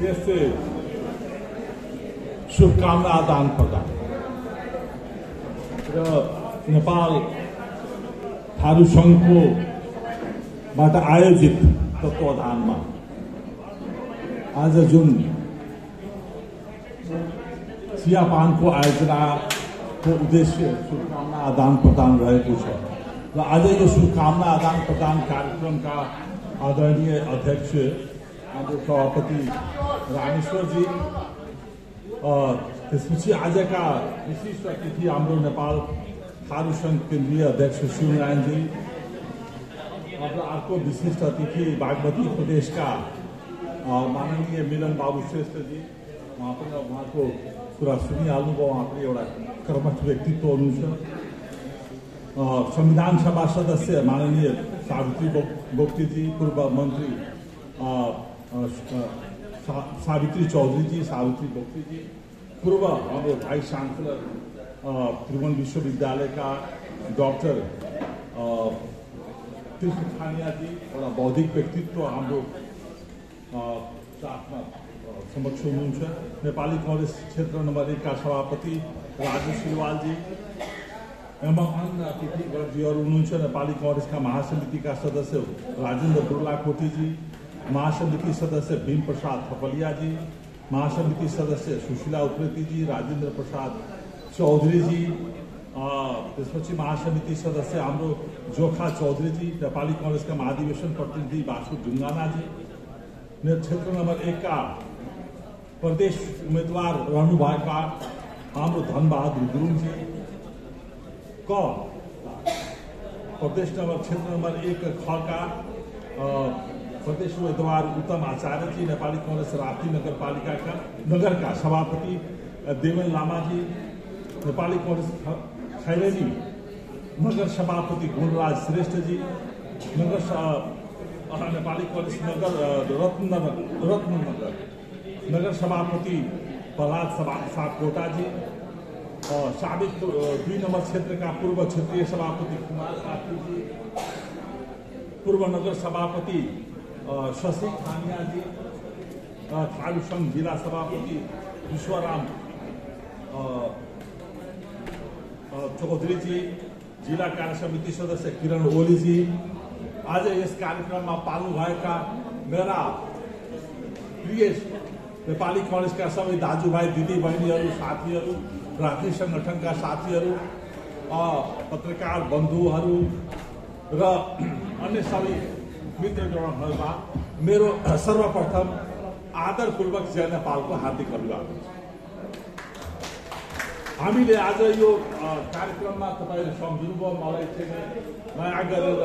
यस्तै शुभकामना आदान प्रदान र नेपाल थारू संघको बाट आयोजित तत्वावधानमा आज जुन चियापानको आयोजनाको उद्देश्य शुभकामना आदान प्रदान रहेको छ र आज यो शुभकामना आदान प्रदान कार्यक्रमका आदरणीय अध्यक्ष हाम्रो सभापति रामेश्वरजी त्यसपछि आजका विशिष्ट अतिथि हाम्रो नेपाल थारू संघ केन्द्रीय अध्यक्ष शिवनारायणजी र अर्को विशिष्ट अतिथि बागमती प्रदेशका माननीय मिलन बाबु श्रेष्ठजी उहाँ पनि उहाँको कुरा सुनिहाल्नुभयो। उहाँ पनि एउटा कर्मठ व्यक्तित्व हुनुहुन्छ। संविधान सभा सदस्य माननीय सावित्री बोक्टीजी, पूर्व मन्त्री सावित्री चौधरीजी, सावित्री बोक्टीजी, पूर्व हाम्रो भाइस चान्सलर त्रिभुवन विश्वविद्यालयका डाक्टर तीर्थ खानियाजी, एउटा बौद्धिक व्यक्तित्व हाम्रो साथमा समक्ष हुनुहुन्छ। नेपाली कांग्रेस क्षेत्र नम्बर 1 का सभापति राजु सिलवालजी एवं अन्य अतिथिगणजीहरू हुनुहुन्छ। नेपाली कांग्रेसका महासमितिका सदस्य राजेन्द्र बुर्लाकोटीजी, महासमिति सदस्य भीम प्रसाद थपलियाजी, महासमिति सदस्य सुशीला उप्रेतीजी, राजेन्द्र प्रसाद चौधरीजी, त्यसपछि महासमिति सदस्य हाम्रो जोखा चौधरीजी, नेपाली कांग्रेसका महाधिवेशन प्रतिनिधि बासु ढुङ्गानाजी, क्षेत्र नम्बर 1 का प्रदेश उम्मेदवार रहनुभएका हाम्रो धनबहादुर गुरुङजी, प्रदेश क्षेत्र नम्बर 1 ख का प्रदेश उम्मेदवार उत्तम आचार्यजी, नेपाली कांग्रेस राप्ती नगरका सभापति देवेन लामाजी, नेपाली कांग्रेस खैरेनी नगर सभापति गुणराज श्रेष्ठजी, नेपाली कांग्रेस रत्ननगर नगर सभापति प्रहलाद सापकोटाजी, साबिक 2 नंबर क्षेत्र का पूर्व क्षेत्रीय सभापति कुमार साथीजी, पूर्व नगर सभापति शशि खानियाजी, थारू संघ जिला सभापति विश्वराम चौधरीजी, जिला कार्य समिति सदस्य किरण ओलीजी, आज यस कार्यक्रममा पाल्नुभएका मेरा प्रिय नेपाली कांग्रेसका सबै दाजुभाइ दिदीबहिनीहरू, साथीहरू, राजनीतिक संगठनका साथीहरू, पत्रकार बन्धुहरू र अन्य सबै मित्रगणहरूमा मेरो सर्वप्रथम आदरपूर्वक जय नेपालको हार्दिक अभिवादन। हामीले आज यो कार्यक्रममा तपाईले सम्झिनुभयो, मलाई चाहिँ माया गरेर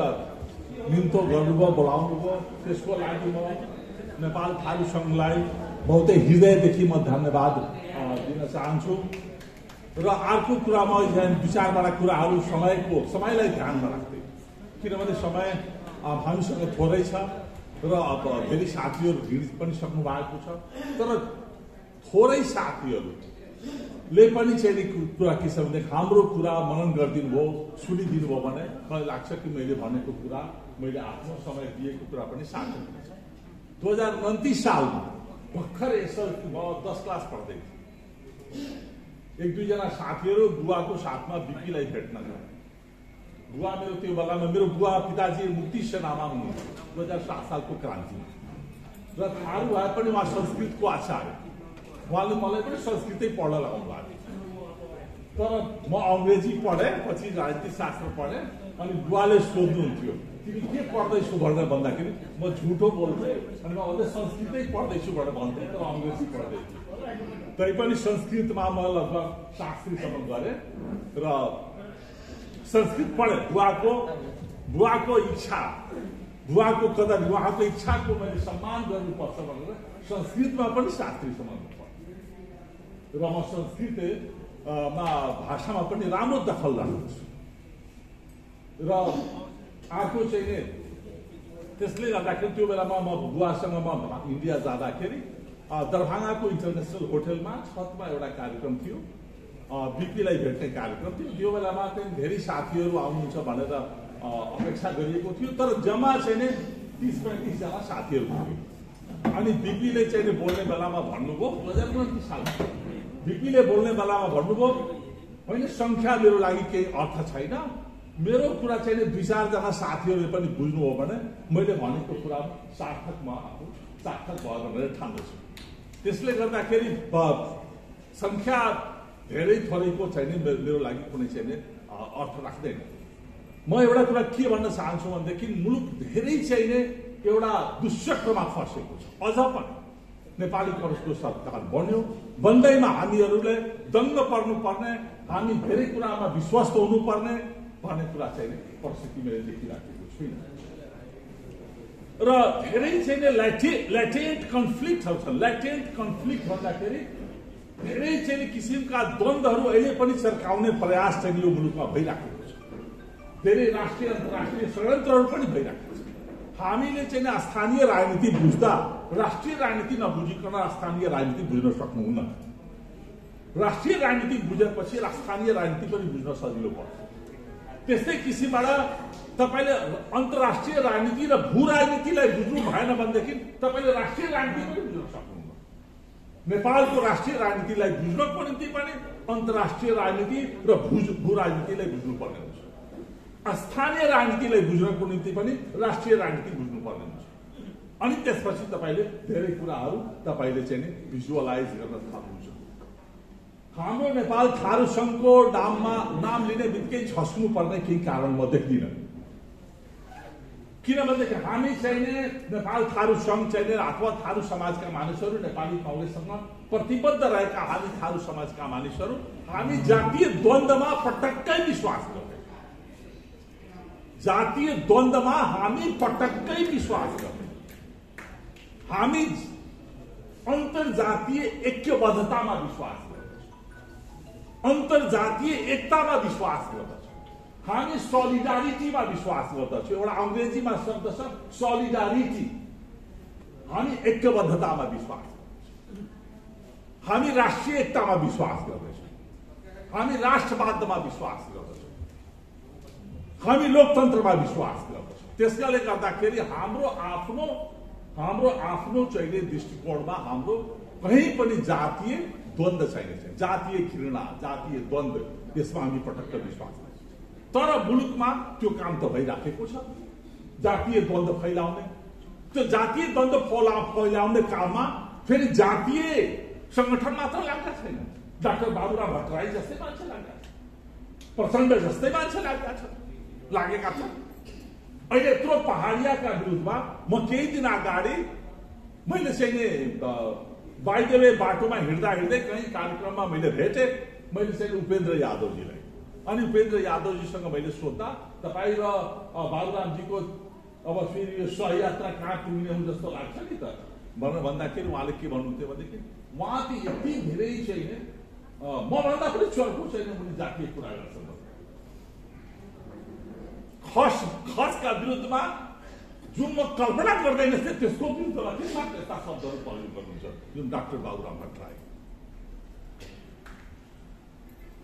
निम्तो गर्नुभयो, बोलाउनुभयो, त्यसको लागि म नेपाल थारू संघलाई बहुतै हृदयदेखि म धन्यवाद दिन चाहन्छु। र अर्को कुरा म यहाँ 2-4 कुराहरू समयलाई ध्यानमा राख्दै, किनभने समय हामीसँग थोरै छ र अब धेरै साथीहरू भिड पनि सक्नु भएको छ, तर थोरै साथीहरूले पनि चाहिँ कुरा के छ भने हाम्रो कुरा मनन गरिदिनु भयो, सुनिदिनु भयो भने मलाई लाग्छ कि मैले भनेको कुरा, मैले आफ्नो समय दिएको कुरा पनि सार्थक हुन्छ। 2029 सालमा भर्खर यसो म 10 क्लास पढ्दै थिएँ, 1-2 जना साथीहरू बुवाको साथमा बिपीलाई भेट्न गए। बुवा मेरो त्यो बेलामा मेरो बुवा पिताजी मुक्ति सेनामा हुनुहुन्थ्यो 2007 सालको क्रान्तिमा, र थारू भए पनि उहाँ संस्कृतको आचार्य, उहाँले मलाई पनि संस्कृतै पढ्न लगाउनु भएको थियो। तर म अङ्ग्रेजी पढेँ, पछि राजनीति शास्त्र पढेँ, अनि बुवाले सोध्नुहुन्थ्यो तिमी के पढ्दैछु भनेर भन्दाखेरि म झुटो बोल्थेँ अनि म अझै संस्कृतै पढ्दैछु भनेर भन्थेँ, तर अङ्ग्रेजी पढ्दै थिएँ। तैपनि संस्कृतमा म लगभग शास्त्रीसम्म गरेँ र संस्कृत पढेँ। बुवाको इच्छा, बुवाको कदर, उहाँको इच्छाको मैले सम्मान गर्नुपर्छ भनेर संस्कृतमा पनि शास्त्रीसम्म पढेँ र म संस्कृतमा भाषामा पनि राम्रो दखल राख्छु। र अर्को चाहिँ त्यसले गर्दाखेरि त्यो बेलामा म बुवासँग म इन्डिया जाँदाखेरि दरभङ्गाको इन्टरनेसनल होटलमा छतमा एउटा कार्यक्रम थियो, बिपीलाई भेट्ने कार्यक्रम थियो। त्यो बेलामा चाहिँ धेरै साथीहरू आउनुहुन्छ भनेर अपेक्षा गरिएको थियो, तर जम्मा चाहिँ 30-35 जना साथीहरू थियो। अनि बिपीले चाहिँ बोल्ने बेलामा भन्नुभयो 2029 सालमा बिपीले बोल्ने बेलामा भन्नुभयो होइन संख्या मेरो लागि केही अर्थ छैन, मेरो कुरा चाहिँ 2-4 जना साथीहरूले पनि बुझ्नु हो भने मैले भनेको कुरा सार्थकमा आफू सार्थक भयो भनेर ठान्दछु। त्यसले गर्दाखेरि संख्या धेरै थोरैको छैन मेरो लागि कुनै चाहिँ अर्थ राख्दैन। म एउटा कुरा के भन्न चाहन्छु भनेदेखि मुलुक धेरै चाहिँ एउटा दुश्चक्रमा फसेको छ। अझ पनि नेपाली कांग्रेसको सरकार बन्यो, बन्दैमा हामीहरूले दङ्ग पर्नुपर्ने, हामी धेरै कुरामा विश्वस्त हुनुपर्ने भन्ने कुरा चाहिँ परिस्थिति मैले देखिराखेको छुइनँ। र धेरै चाहिँ ल्याटेन्ट कन्फ्लिक्टहरू छन्। ल्याटेन्ट कन्फ्लिक्ट भन्दाखेरि धेरै चाहिँ किसिमका द्वन्द्वहरू अहिले पनि चर्काउने प्रयास चाहिँ यो मुलुकमा भइराखेको छ। धेरै राष्ट्रिय अन्तर्राष्ट्रिय षड्यन्त्रहरू पनि भइराखेको छ। हामीले चाहिँ स्थानीय राजनीति बुझ्दा राष्ट्रिय राजनीति नबुझिकन स्थानीय राजनीति बुझ्न सक्नुहुन्न। राष्ट्रिय राजनीति बुझेपछि स्थानीय राजनीति पनि बुझ्न सजिलो पर्छ। त्यस्तै किसिमबाट तपाईले अन्तर्राष्ट्रिय राजनीति र भू राजनीतिलाई बुझ्नु भएन भनेदेखि तपाईले राष्ट्रिय राजनीति पनि बुझ्न सक्नुहुन्न। नेपालको राष्ट्रिय राजनीतिलाई बुझ्नको निम्ति पनि अन्तर्राष्ट्रिय राजनीति र भू राजनीतिलाई बुझ्नुपर्ने हुन्छ। स्थानीय राजनीतिलाई बुझ्नको निम्ति पनि राष्ट्रिय राजनीति बुझ्नुपर्ने हुन्छ। अनि त्यसपछि तपाईले धेरै कुराहरू तपाईले चाहिँ भिजुअलाइज गर्न सक्नुहुन्छ। हाम्रो नेपाल थारू संघको नाम लिने बित्तिकै झस्नु पर्ने केही कारण म देख्दिनँ। किनभनेदेखि हामी चाहिँ नेपाल थारू संघ चाहिँ अथवा थारू समाजका मानिसहरू नेपाली कांग्रेससँग प्रतिबद्ध रहेका हामी थारू समाजका मानिसहरू हामी जातीय द्वन्द्वमा पटक्कै विश्वास गर्दैनौँ। जातीय द्वन्द्वमा हामी पटक्कै विश्वास गर्दैनौँ। हामी अन्तर्जातीय ऐक्यबद्धतामा विश्वास गर्दछौँ, अन्तर्जातीय एकतामा विश्वास गर्दछौँ, हामी सोलिडारिटीमा विश्वास गर्दछौँ। एउटा अंग्रेजीमा शब्द छ सोलिडारिटी। हामी ऐक्यबद्धतामा विश्वास गर्दछौँ, हामी राष्ट्रिय एकतामा विश्वास गर्दछौँ, हामी राष्ट्रवादमा विश्वास गर्दछौँ, हामी लोकतन्त्रमा विश्वास गर्दछौँ। त्यसकाले गर्दाखेरि हाम्रो आफ्नो चाहिँ दृष्टिकोणमा हाम्रो कहीँ पनि जातीय द्वन्द्व छैन। जातीय घृणा, जातीय द्वन्द्व त्यसमा हामी पटक्क विश्वास गर्छौँ। तर मुलुकमा त्यो काम त भइराखेको छ, जातीय द्वन्द्व फैलाउने। त्यो जातीय द्वन्द्व फैलाउने काममा फेरि जातीय संगठन मात्र लागेका छैन। डाक्टर बाबुराम भट्टराई जस्तै मान्छे लागेका छन्, प्रचण्ड जस्तै मान्छे लागेका छन्। अहिले यत्रो पहाडियाका विरुद्धमा म केही दिन अगाडि मैले चाहिँ बाइ द वे बाटोमा हिँड्दा कहीँ कार्यक्रममा मैले भेटेँ। मैले चाहिँ उपेन्द्र यादवजीलाई, अनि उपेन्द्र यादवजीसँग मैले सोद्धा तपाईँ र बाबुरामजीको अब फेरि यो सहयात्रा कहाँ पुग्ने हुन् जस्तो लाग्छ नि त भनेर भन्दाखेरि उहाँले के भन्नुहुन्थ्यो भनेदेखि उहाँ त यति धेरै चाहिँ मभन्दा पनि चर्को छैन उनी जातीय कुरा गर्छन्। खसका विरुद्धमा जुन म कल्पना गर्दैन थिएँ त्यसको विरुद्धमा के मात्र यस्ता शब्दहरू प्रयोग गर्नुहुन्छ जुन डाक्टर बाबुराम भट्टराई।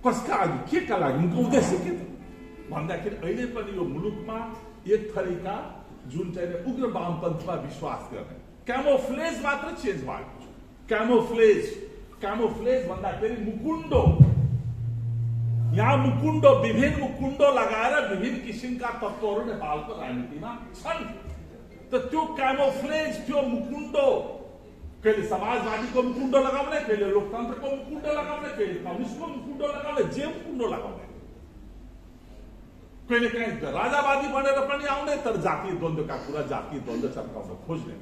कसका लागि, के का लागि, उनको उद्देश्य के त भन्दाखेरि अहिले पनि यो मुलुकमा एक थरीका जुन चाहिँ उग्र वामपन्थीमा विश्वास गर्ने क्यामोफ्लेज मात्र चेन्ज भएको छ। क्यामोफ्लेज भन्दाखेरि मुकुण्डो, यहाँ मुकुण्डो विभिन्न मुकुण्डो लगाएर विभिन्न किसिमका तत्त्वहरू नेपालको राजनीतिमा छन्। त त्यो क्यामोफ्लेज, त्यो मुकुण्डो कहिले समाजवादीको मुकुण्डो लगाउने, कहिले लोकतन्त्रको मुकुण्डो लगाउने, कहिले कम्युनिस्टको मुकुण्डो लगाउने, जे मुकुण्डो लगाउने, कहिले काहीँ राजावादी बनेर पनि आउने तर जातीय द्वन्द्वका कुरा, जातीय द्वन्द्व चर्काउन खोज्ने।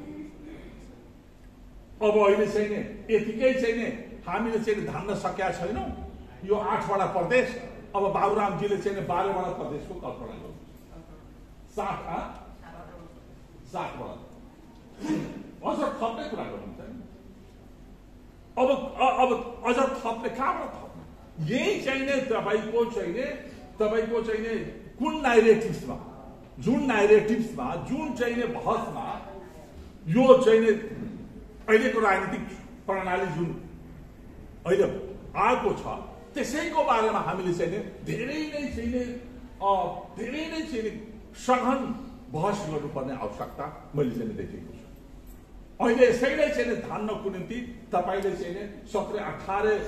अब अहिले चाहिँ यतिकै चाहिँ हामीले चाहिँ धान्न सकेका छैनौँ यो 8वटा प्रदेश। अब बाबुरामजीले चाहिँ 12वटा प्रदेशको कल्पना गर्नु, 7वटा अझ थप्ने कुरा गर्नुहुन्छ। अब अझ थप्ने कहाँबाट थप्ने? यही चाहिने तपाईँको चाहिने कुन नाइरेटिभ्समा, जुन चाहिने बहसमा यो चाहिने अहिलेको राजनीतिक प्रणाली जुन अहिले आएको छ त्यसैको बारेमा हामीले चाहिँ धेरै नै सघन बहस गर्नुपर्ने आवश्यकता मैले चाहिँ देखेको छु। अहिले यसैले चाहिँ धान्नको निम्ति तपाईले चाहिँ 17-18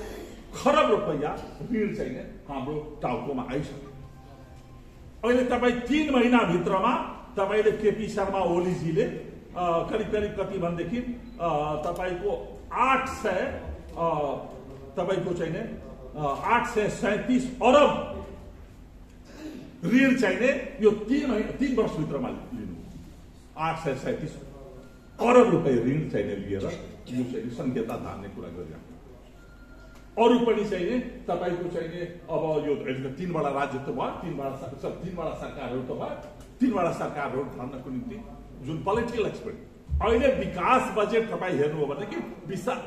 खरब रुपैयाँ ऋण चाहिँ हाम्रो टाउकोमा आइसक्यो। अहिले तपाई 3 महिना भित्रमा तपाईले केपी शर्मा ओलीजीले करिब कति भनेदेखि तपाईको 800 तपाईको चाहिँ 837 अरब ऋण चाहिए यो 3 वर्ष भित्रमा लिनु। 837 अरब रुपैयाँ ऋण चाहिए लिएर यो चाहिँ संहिता धान्ने कुरा गरिरहेको। अरू पनि चाहिए तपाईको चाहिए अब यो 3 वटा राज्य त भयो, 3 वटा सरकारहरू त भयो, 3 वटा सरकारहरू धान्नको निम्ति जुन पोलिटिकल एक्सपर्ट अहिले विकास बजेट तपाई हेर्नु हो भनेदेखि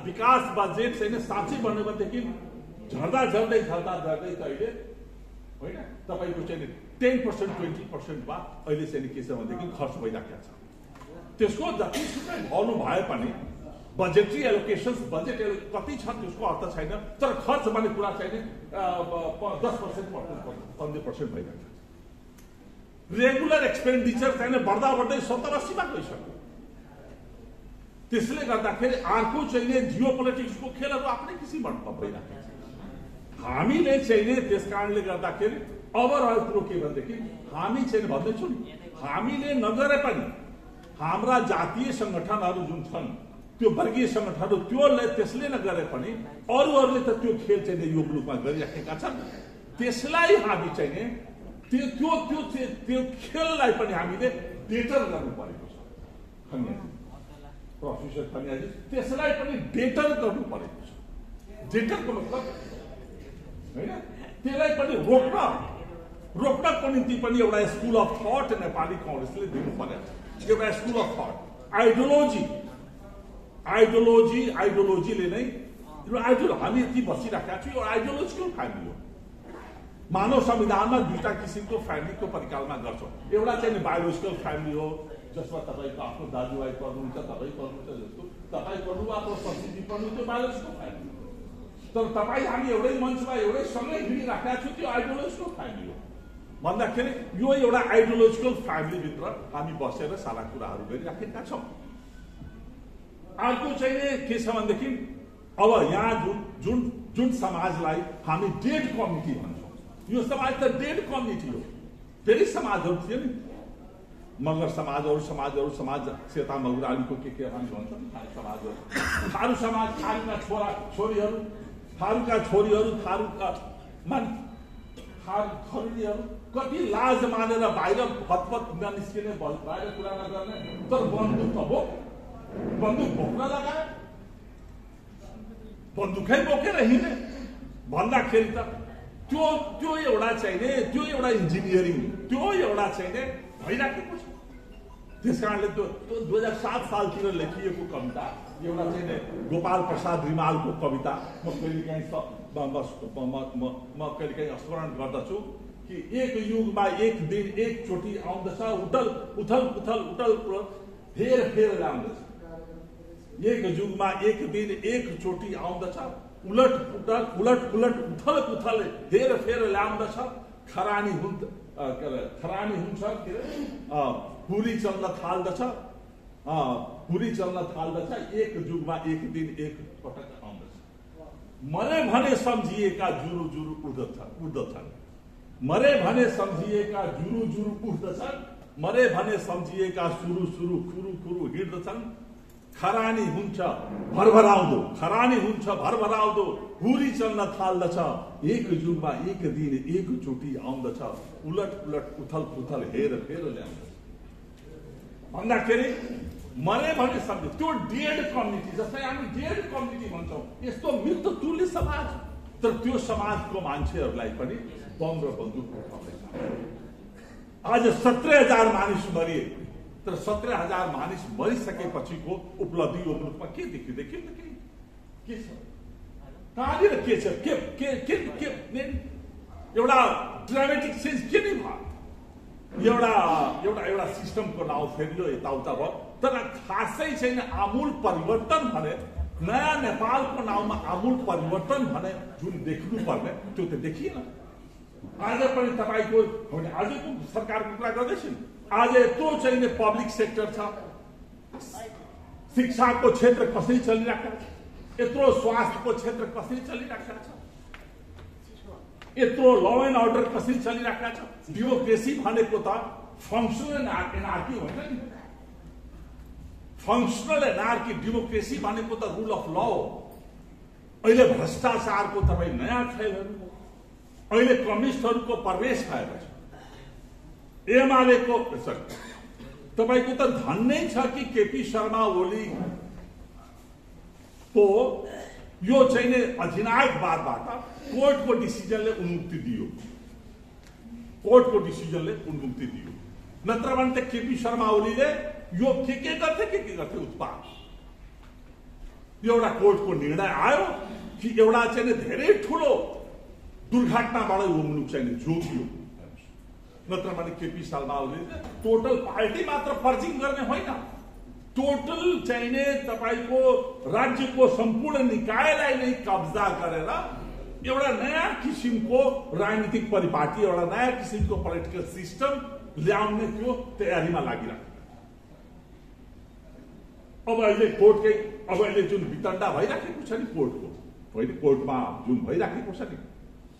विकास बजेट चाहिँ साँच्चै भन्नु भनेदेखि झर्दा त अहिले होइन तपाईको चाहिँ 10% 20% वा अहिले चाहिँ के छ भनेदेखि खर्च भइराखेको छ। त्यसको जतिसुकै भर्नु भए पनि बजेटरी एलोकेशन्स बजेट कति छ त्यसको अर्थ छैन, तर खर्च भन्ने कुरा चाहिँ 10% 15% भइरहेको छ। रेगुलर एक्सपेन्डिचर चाहिँ बढ्दै 70-80 मा गइसक्यो। त्यसले गर्दाखेरि अर्को चाहिँ जियो पोलिटिक्सको खेलहरू आफ्नै किसिमबाट भइरहेको छ। हामीले चाहिँ त्यस कारणले गर्दाखेरि अब रहेको कुरो के भनेदेखि हामी चाहिँ भन्दैछु नि, हामीले नगरे पनि हाम्रा जातीय संगठनहरू जुन छन् त्यो वर्गीय संगठनहरू त्योले त्यसले नगरे पनि अरूहरूले त त्यो खेल चाहिँ यो रूपमा गरिराखेका छन्। त्यसलाई हामी चाहिँ त्यो खेललाई पनि हामीले डेटर गर्नु परेको छ। प्रोफेसर खनियाजी त्यसलाई पनि डेटर गर्नु परेको छ। डेटरको मतलब हैन त्यसलाई पनि रोक्नको निम्ति पनि एउटा स्कुल अफ थट नेपाली कांग्रेसले दिनु पर्यो। एउटा स्कुल अफ थट आइडियोलोजीले नै हामी यति बसिराखेका छौँ। यो आइडियोलोजिकल फ्यामिली हो। मानव संविधानमा दुईटा किसिमको फ्यामिलीको परिकल्पना गर्छौँ। एउटा चाहिँ बायोलोजिकल फ्यामिली हो जसमा तपाईँको आफ्नो दाजुभाइ पढ्नुहुन्छ, तपाईँ पढ्नुहुन्छ, जस्तो तपाईँ पढ्नु आफ्नो संस्कृति पढ्नु, त्यो बायोलोजिकल फ्यामिली हो। तर तपाईँ हामी एउटै मञ्चमा एउटै सँगै हिँडिराखेका छौँ, त्यो आइडियोलोजिकल फ्यामिली हो। भन्दाखेरि यो एउटा आइडियोलोजिकल फ्यामिलीभित्र हामी बसेर सारा कुराहरू गरिराखेका छौँ। अर्को चाहिँ के छ भनेदेखि अब यहाँ जुन समाजलाई हामी डेड कम्युनिटी भन्छौँ, यो समाज त डेड कम्युनिटी हो। धेरै समाजहरू थियो नि, मगर समाज सेता मगुरालीको के हामी भन्छौँ समाजहरू, थारू समाज, थारूका छोरीहरू, थारूका छोरीहरू कति लाज मानेर बाहिर फतफत ननिस्किने, बाहिर कुरा नगर्ने, तर बन्दुक त हो, बन्दुक बोक्न लगाए, बन्दुकै बोकेर हिँडे भन्दाखेरि त त्यो एउटा चाहिने, त्यो एउटा इन्जिनियरिङ, त्यो एउटा चाहिने भइराखेको छ। त्यस कारणले त्यो 2007 सालतिर लेखिएको कविता एउटा चाहिँ गोपाल प्रसाद रिमालको कविता म कहिलेकाहीँ स्मरण गर्दछु कि एक युगमा एक दिन एकचोटि आउँदछ, उथल फेर ल्याउँदछ। एक युगमा एक दिन एकचोटि आउँदछ, उलट उथल फेर ल्याउँदछ। खरानी हुन्छ पुरी चल्न थाल्दछ, एक युगमा एक दिन एक पटक आउँदछ। मरे भने सम्झिएका जुरु उड्दछन्, मरे भने सम्झिएका जुरु उड्दछन्, मरे भने सम्झिएका सुरु हिँड्दछन्। खरानी हुन्छ भरभराउँदो, हुरी चल्न थाल्दछ। एक युगमा एक दिन एकचोटि आउँदछ, उलट उथल हेर ल्याउँदछ। भन्दाखेरि मरे भने सम्झे त्यो डेड कम्युनिटी, जस्तै हामी डेड कम्युनिटी भन्छौँ, यस्तो मृत तुल्य समाज, तर त्यो समाजको मान्छेहरूलाई पनि बम र बन्दुक उठाउँदैछ। आज 17,000 मानिस मरिए, तर 17,000 मानिस मरिसकेपछिको उपलब्धि यो मुलुकमा के देखियो त के छ कहाँनिर के छ के एउटा ड्रामेटिक सेन्स के नै भयो। एउटा सिस्टमको नाउँ फेरियो, यताउता भयो, तर खासै छैन आमूल परिवर्तन भने, नयाँ नेपालको नाउँमा आमूल परिवर्तन भने जुन देख्नु पर्ने त्यो त देखिएन। आज पनि तपाईँको आजको सरकारको कुरा गर्दैछन्, आज यत्रो चाहिँ पब्लिक सेक्टर छ, शिक्षाको क्षेत्र कसरी चलिरहेको छ, यत्रो स्वास्थ्यको क्षेत्र कसरी चलिरहेको छ, यत्रो ल एन्ड अर्डर कसरी चलिरहेको छ। डेमोक्रेसी भनेको त फङ्सनल एनार्की होइन नि। फङ्सनल एनार्की डेमोक्रेसी भनेको त रुल अफ ल हो। अहिले भ्रष्टाचारको तपाईँ नयाँ खेलहरू, अहिले कम्युनिस्टहरूको प्रवेश भएको छ। एमालेको तपाईको त धन नै छ कि केपी शर्मा ओली को यो चाहिँ नि अधिनायकवादबाट कोर्टको डिसिजनले उन्मुक्ति दियो, कोर्टको डिसिजनले उन्मुक्ति दियो। नत्र भने त केपी शर्मा ओलीले यो के गर्थे उत्पाद। एउटा कोर्टको निर्णय आयो कि एउटा चाहिँ धेरै ठुलो दुर्घटनाबाट यो मुलुक चाहिँ जोगियो। नत्र भने केपी शर्मा ओलीले टोटल पार्टी मात्र पर्जिङ गर्ने होइन, टोटल चाहिने तपाईको राज्यको सम्पूर्ण निकायलाई नै कब्जा गरेर एउटा नयाँ किसिमको राजनीतिक परिपाटी, एउटा नयाँ किसिमको पोलिटिकल सिस्टम ल्याउने त्यो तयारीमा लागिरहेको। अब अहिले कोर्टकै अब अहिले जुन वितण्डा भइराखेको छ नि कोर्टको, होइन कोर्टमा जुन भइराखेको छ नि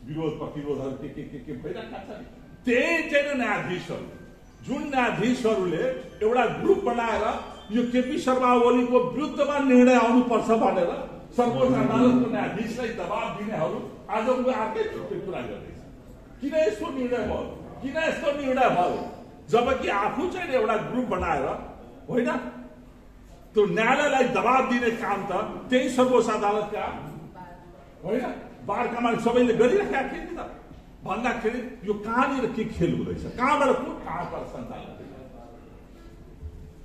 विरोध प्रतिरोधहरू के भइरहेका छ नि, त्यही चाहिँ न्यायाधीशहरू, जुन न्यायाधीशहरूले एउटा ग्रुप बनाएर यो केपी शर्मा ओलीको विरुद्धमा निर्णय आउनुपर्छ भनेर सर्वोच्च अदालतको न्यायाधीशलाई दबाब दिनेहरू आज उनीहरू अर्कै कुरा गर्दैछ। किन यस्तो निर्णय भयो, किन यस्तो निर्णय भयो, जबकि आफू चाहिँ एउटा ग्रुप बनाएर होइन त्यो न्यायालयलाई दबाब दिने काम त त्यही सर्वोच्च अदालतका होइन बारकामा सबैले गरिराखेका थिए नि त। भन्दाखेरि यो कहाँनिर के खेल हुँदैछ, कहाँबाट कहाँबाट सञ्चालन,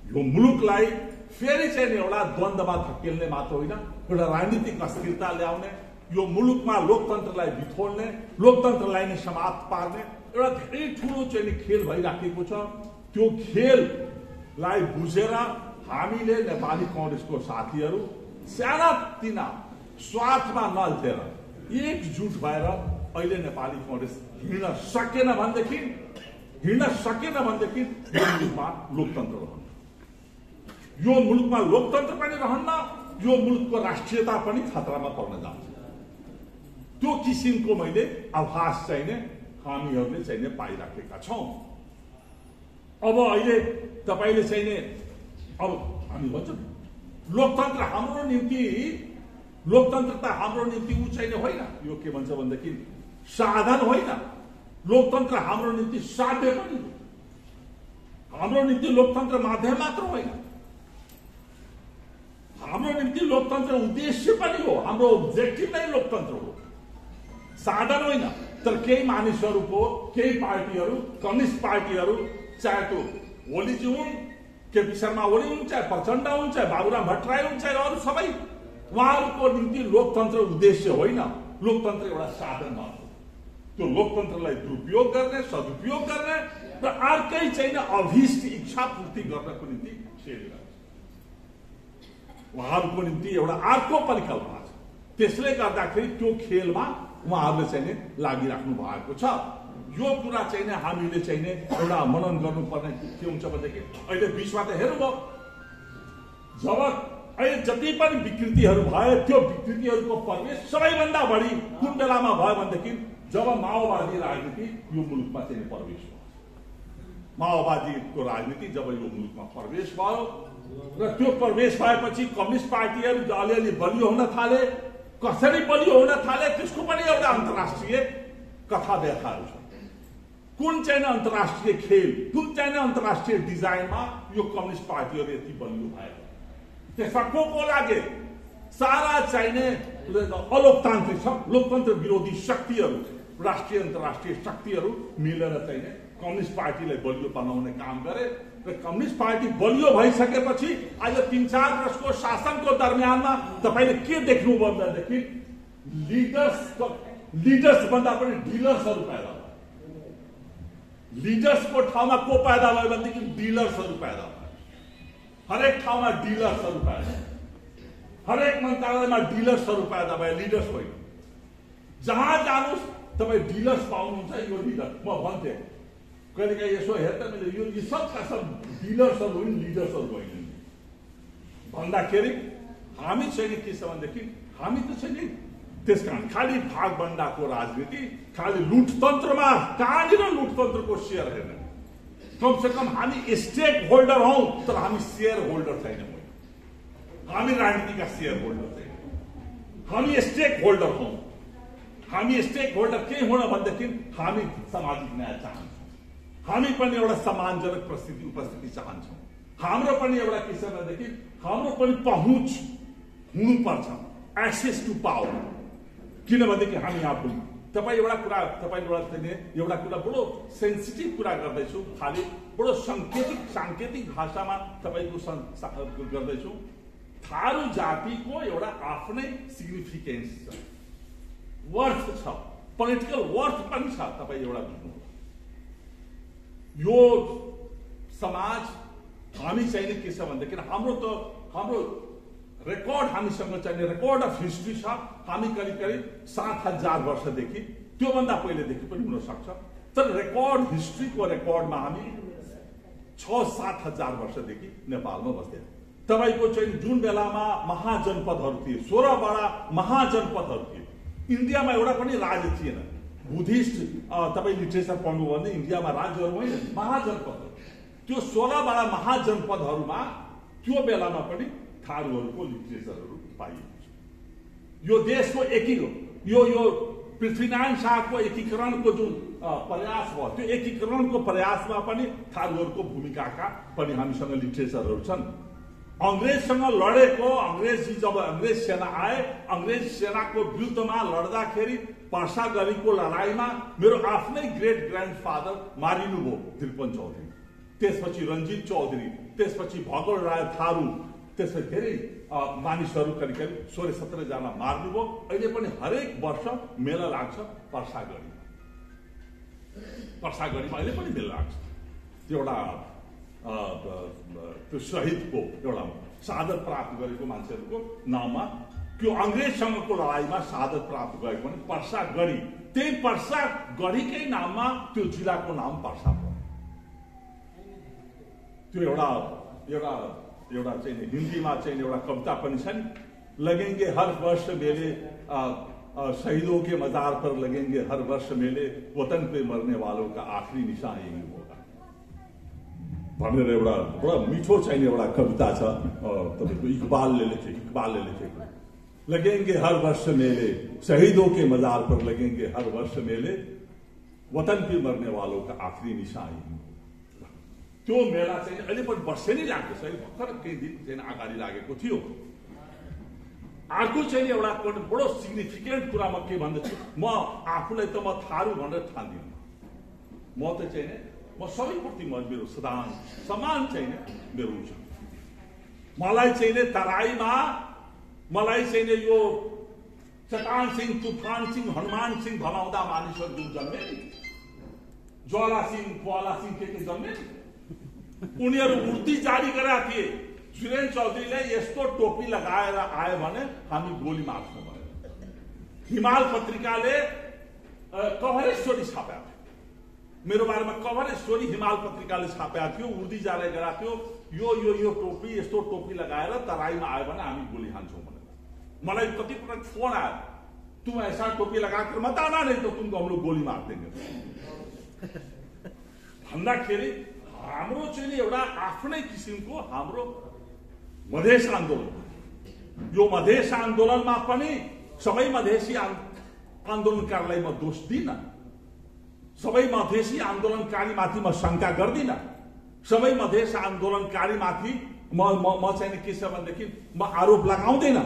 यो मुलुकलाई फेरि चाहिँ एउटा द्वन्द्वमा धकेल्ने मात्र होइन, एउटा राजनीतिक अस्थिरता ल्याउने, यो मुलुकमा लोकतन्त्रलाई बिथोल्ने, लोकतन्त्रलाई नै समाप्त पार्ने एउटा धेरै ठुलो चाहिँ खेल भइराखेको छ। त्यो खेललाई बुझेर हामीले नेपाली कांग्रेसको साथीहरू सानातिना स्वार्थमा नल्झेर एकजुट भएर अहिले नेपाली कांग्रेस हिँड्न सकेन भनेदेखि यो मुलुकमा लोकतन्त्र रहन्न, यो मुलुकमा लोकतन्त्र पनि रहन्न, यो मुलुकको राष्ट्रियता पनि खतरामा पर्न जान्छ। त्यो किसिमको मैले आभास चाहिँ हामीहरूले चाहिँ पाइराखेका छौं। अब अहिले तपाईले चाहिँ अब हामी भन्छौं लोकतन्त्र हाम्रो निम्ति, लोकतन्त्र हाम्रो निम्ति उ चाहिँ होइन, यो के भन्छ भनेदेखि साधन होइन, लोकतन्त्र हाम्रो निम्ति साध्य पनि हो, हाम्रो निम्ति लोकतन्त्र माध्यम मात्र होइन, हाम्रो निम्ति लोकतन्त्र उद्देश्य पनि हो, हाम्रो ऑब्जेक्टिभ नै लोकतन्त्र हो, साधन होइन। तर केही मानिसहरूको, केही पार्टीहरू, कम्युनिस्ट पार्टीहरू, चाहे त्यो ओलीजी हुन्, केपी शर्मा ओली हुन्, चाहे प्रचण्ड हुन्, चाहे बाबुराम भट्टराई हुन्, चाहे अरू सबै, उहाँहरूको निम्ति लोकतन्त्र उद्देश्य होइन, लोकतन्त्र एउटा साधन मात्र हो। त्यो लोकतन्त्रलाई दुरुपयोग गर्ने, सदुपयोग गर्ने र अर्कै चाहिँ अभीष्ट इच्छा पूर्ति गर्नको निम्ति खेल गर्ने, उहाँहरूको निम्ति एउटा अर्को परिकल्पना छ। त्यसले गर्दाखेरि त्यो खेलमा उहाँहरूले चाहिँ लागिराख्नु भएको छ। यो कुरा चाहिँ हामीले चाहिँ एउटा मनन गर्नुपर्ने के हुन्छ भनेदेखि अहिले बिचमा त हेर्नुभयो, जब अहिले जति पनि विकृतिहरू भयो त्यो विकृतिहरूको प्रवेश सबैभन्दा बढी कुन बेलामा भयो भनेदेखि जब माओवादी राजनीति यो मुलुकमा चाहिँ प्रवेश भयो। माओवादीको राजनीति जब यो मुलुकमा प्रवेश भयो र त्यो प्रवेश भएपछि कम्युनिस्ट पार्टीहरू अलिअलि बलियो हुन थाले, कसरी बलियो हुन थाले त्यसको पनि एउटा अन्तर्राष्ट्रिय कथा व्याख्याहरू छ। कुन चाहिँ अन्तर्राष्ट्रिय खेल, कुन चाहिँ अन्तर्राष्ट्रिय डिजाइनमा यो कम्युनिस्ट पार्टीहरू यति बलियो भयो, त्यसमा को लागे सारा चाहिने अलोकतान्त्रिक छ, लोकतन्त्र विरोधी शक्तिहरू, राष्ट्रिय अन्तर्राष्ट्रिय शक्तिहरू मिलेर चाहिने कम्युनिस्ट पार्टीलाई बलियो बनाउने काम गरे र कम्युनिस्ट पार्टी बलियो भइसकेपछि आज 3-4 वर्षको शासनको दरमियानमा तपाईले के देख्नुभयो भनेदेखि लिडर्स भन्दा पनि डिलर्सहरू पैदा भयो। लिडर्सको ठाउँमा को पैदा भयो भनेदेखि डिलर्सहरू पैदा भयो। हरेक ठाउँमा डिलर्सहरू पैदा भयो, हरेक मन्त्रालयमा डिलर्सहरू पैदा भयो, लिडर्स होइन। जहाँ जानुस् तपाईँ डिलर्स पाउनुहुन्छ। यो लिडर म भन्थे कहिलेकाहीँ यसो हेर्दा मैले यो सबका सब डिलर्सहरू होइन, लिडर्सहरू होइन। भन्दाखेरि हामी चाहिँ नि के छ भनेदेखि हामी त चाहिँ नि त्यसकारण खालि भागभण्डाको राजनीति, खालि लुटतन्त्रमा, कहाँनिर लुटतन्त्रको सेयर हेर्ने, कमसेकम हामी स्टेक होल्डर हौ तर हामी शेयर होल्डर छैनौँ। हामी राजनीतिका शेयर होल्डर छैनौँ, हामी स्टेक होल्डर हौ। हामी स्टेक होल्डर के हुन भनेदेखि हामी सामाजिक न्याय चाहन्छौँ, हामी पनि एउटा सम्मानजनक उपस्थिति चाहन्छौँ, हाम्रो पनि एउटा के छ भनेदेखि हाम्रो पनि पहुँच हुनुपर्छ, एक्सेस टु पावर। किनभनेदेखि हामी यहाँ पनि एउटा कुरा बडो सेन्सिटिभ कुरा गर्दैछु, खालि बडो साङ्केतिक भाषामा तपाईँको गर्दैछु। थारू जातिको एउटा आफ्नै सिग्निफिकेन्स छ, वर्थ छ, पोलिटिकल वर्थ पनि छ। तपाईँ एउटा बुझ्नु, यो समाज हामी चाहिने के छ भनेदेखि हाम्रो रेकर्ड हामीसँग चाहिने रेकर्ड अफ हिस्ट्री छ। हामी करिब 7,000 वर्षदेखि, त्योभन्दा पहिलेदेखि पनि हुन सक्छ, तर रेकर्ड हिस्ट्रीको रेकर्डमा हामी 6-7 हजार वर्षदेखि नेपालमा बस्दै। तपाईँको चाहिँ जुन बेलामा महाजनपदहरू थिए, 16 वटा महाजनपदहरू थिए। इन्डियामा एउटा पनि राज्य थिएन। बुद्धिस्ट तपाईँ लिट्रेचर पढ्नुभयो भने इन्डियामा राज्यहरू होइन, महाजनपदहरू। त्यो 16 वटा महाजनपदहरूमा त्यो बेलामा पनि थारूहरूको लिट्रेचरहरू पाइएको छ। यो देशको यो पृथ्वीनारायण शाहको एकीकरणको जुन प्रयास भयो, त्यो एकीकरणको प्रयासमा पनि थारूहरूको भूमिकाका पनि हामीसँग लिट्रेचरहरू छन्। अंग्रेजसँग लडेको, जब अंग्रेज सेना आए, अंग्रेज सेनाको विरुद्धमा लड्दाखेरि पर्सागढीको लडाईँमा मेरो आफ्नै ग्रेट ग्रान्डफादर मारिनुभयो, त्रिपन चौधरी, त्यसपछि रञ्जित चौधरी, त्यसपछि भगोल राय थारू, त्यसपछि धेरै मानिसहरू करिब 16-17 जना मार्नुभयो। अहिले पनि हरेक वर्ष मेला लाग्छ पर्सागढीमा अहिले पनि मेला लाग्छ। त्यो एउटा त्यो शहीदको एउटा शहादत प्राप्त गरेको मान्छेहरूको नाममा, त्यो अंग्रेजसँगको लडाईँमा शहादत प्राप्त गरेको पनि पर्सागढी, त्यही पर्सागढीकै नाममा त्यो जिल्लाको नाम पर्सा भयो। त्यो एउटा चाहिँ हिन्दीमा चाहिँ एउटा कविता पनि छन्, लगेंगे हर वर्ष मेले शहीदों के मजार पर लगेंगे हर वर्ष मेले, वतन पे मरने वालों का आखिरी निशान यही होगा भनेर एउटा बडा मिठो चाहिने एउटा कविता छ। तपाईँको इकबालले लेखेको, लगेंगे हर वर्ष मेले शहीदों के मजार पर लगेंगे हर वर्ष मेले, वतन पे मरने वालों का आखिरी निशान यही होगा। त्यो मेला चाहिँ अहिले पनि वर्षेनी लाग्दैछ, भर्खर केही दिन चाहिँ अगाडि लागेको थियो। अर्को चाहिँ एउटा बडो सिग्निफिकेन्ट कुरा म के भन्दछु, म आफूलाई त म थारू भनेर ठान्दिनँ। म त चाहिँ म सबैप्रति मेरो समान चाहिँ मेरो हुन्छ। मलाई चाहिँ तराईमा मलाई चाहिँ यो चट्टान सिंह, तुफान सिंह, हनुमान सिंह भनाउँदा मानिसहरू जुन जन्मे, ज्वाला सिंह, क्वाला सिंह के जन्मे, उनीहरू उर्दी जारी गरेका थिए। सुरेन चौधरीले यस्तो टोपी लगाएर आयो भने हामी गोली मार्छौँ भनेर हिमाल पत्रिकाले कभरेज स्टोरी छापेको थियो। मेरो बारेमा कभरेज स्टोरी हिमाल पत्रिकाले छापेको थियो, उर्दी जारी गरेका थियो। यो टोपी, यस्तो टोपी लगाएर तराईमा आयो भने हामी गोली हान्छौँ भनेर। मलाई कति पटक फोन आयो, तुम ऐसा टोपी लगाकर मत आना, नहीं तो तुमको हम लोग गोली मार देंगे भन्दाखेरि हाम्रो चाहिँ एउटा आफ्नै किसिमको हाम्रो मधेस आन्दोलन, यो मधेस आन्दोलनमा पनि सबै मधेसी आन्दोलनकारीलाई म दोष दिन, सबै मधेसी आन्दोलनकारीमाथि म शंका गर्दिन, सबै मधेस आन्दोलनकारीमाथि म चाहिँ के छ भनेदेखि म आरोप लगाउँदैन।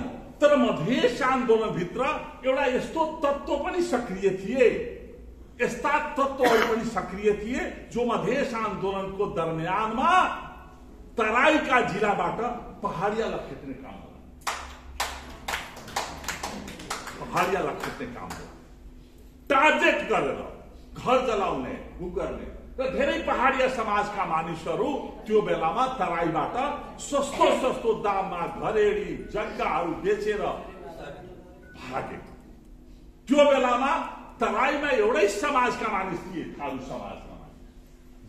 तर मधेस आन्दोलनभित्र एउटा यस्तो तत्त्व पनि सक्रिय थिए, यस्ता तत्त्वहरू पनि सक्रिय थिए जो मधेस आन्दोलनको दरमियानमा तराईका जिल्लाबाट पहाडियालाई खेद्ने काम गर्यो, पहाडियालाई खेद्ने काम गर्यो, टार्गेट गरेर घर जलाउने, गर्ने र धेरै पहाडिया समाजका मानिसहरू त्यो बेलामा तराईबाट सस्तो दाममा घरेडी जग्गाहरू बेचेर भागे। त्यो बेलामा तराईमा एउटै समाजका मानिस थिए, थारू समाजका मानिस,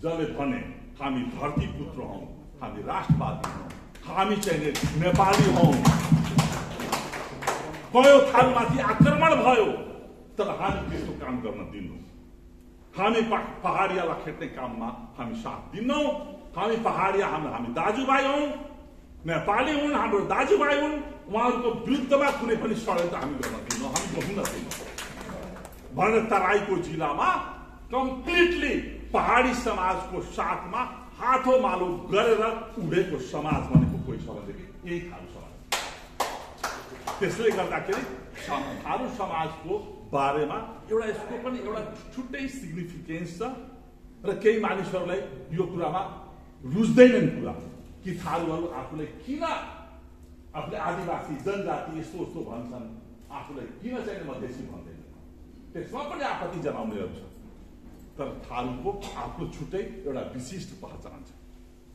जसले भने हामी धरती पुत्र हौं, हामी राष्ट्रवादी हौं, हामी चाहिँ नेपाली हौं। कयो थारूमाथि आक्रमण भयो तर हामी त्यस्तो काम गर्न दिन्नौ। हामी पहाडियालाई खेद्ने काममा हामी साथ दिन्नौ। हामी पहाडिया हामी दाजुभाइ हौं, नेपाली हुन्, हाम्रो दाजुभाइ हुन्। उहाँहरूको विरुद्धमा कुनै पनि षड्यन्त्र हामी गर्न दिन्नौ, हामी हुन दिन्नौ भनेर तराईको जिल्लामा कम्प्लिटली पहाडी समाजको साथमा हाथोमालो गरेर उडेको समाज भनेको कोही छ भनेदेखि यही थारू समाज। त्यसले गर्दाखेरि थारू समाजको बारेमा एउटा यसको पनि एउटा छुट्टै सिग्निफिकेन्स छ र केही मानिसहरूलाई यो कुरामा रुच्दैनन् कुरा कि थारूहरू आफूलाई किन आफूले आदिवासी जनजाति यस्तो यस्तो भन्छन्, आफूलाई किन चाहिँ मधेसी भन्दैन, त्यसमा पनि आपत्ति जनाउनेहरू छ। तर थारूको आफ्नो छुट्टै एउटा विशिष्ट पहिचान छ।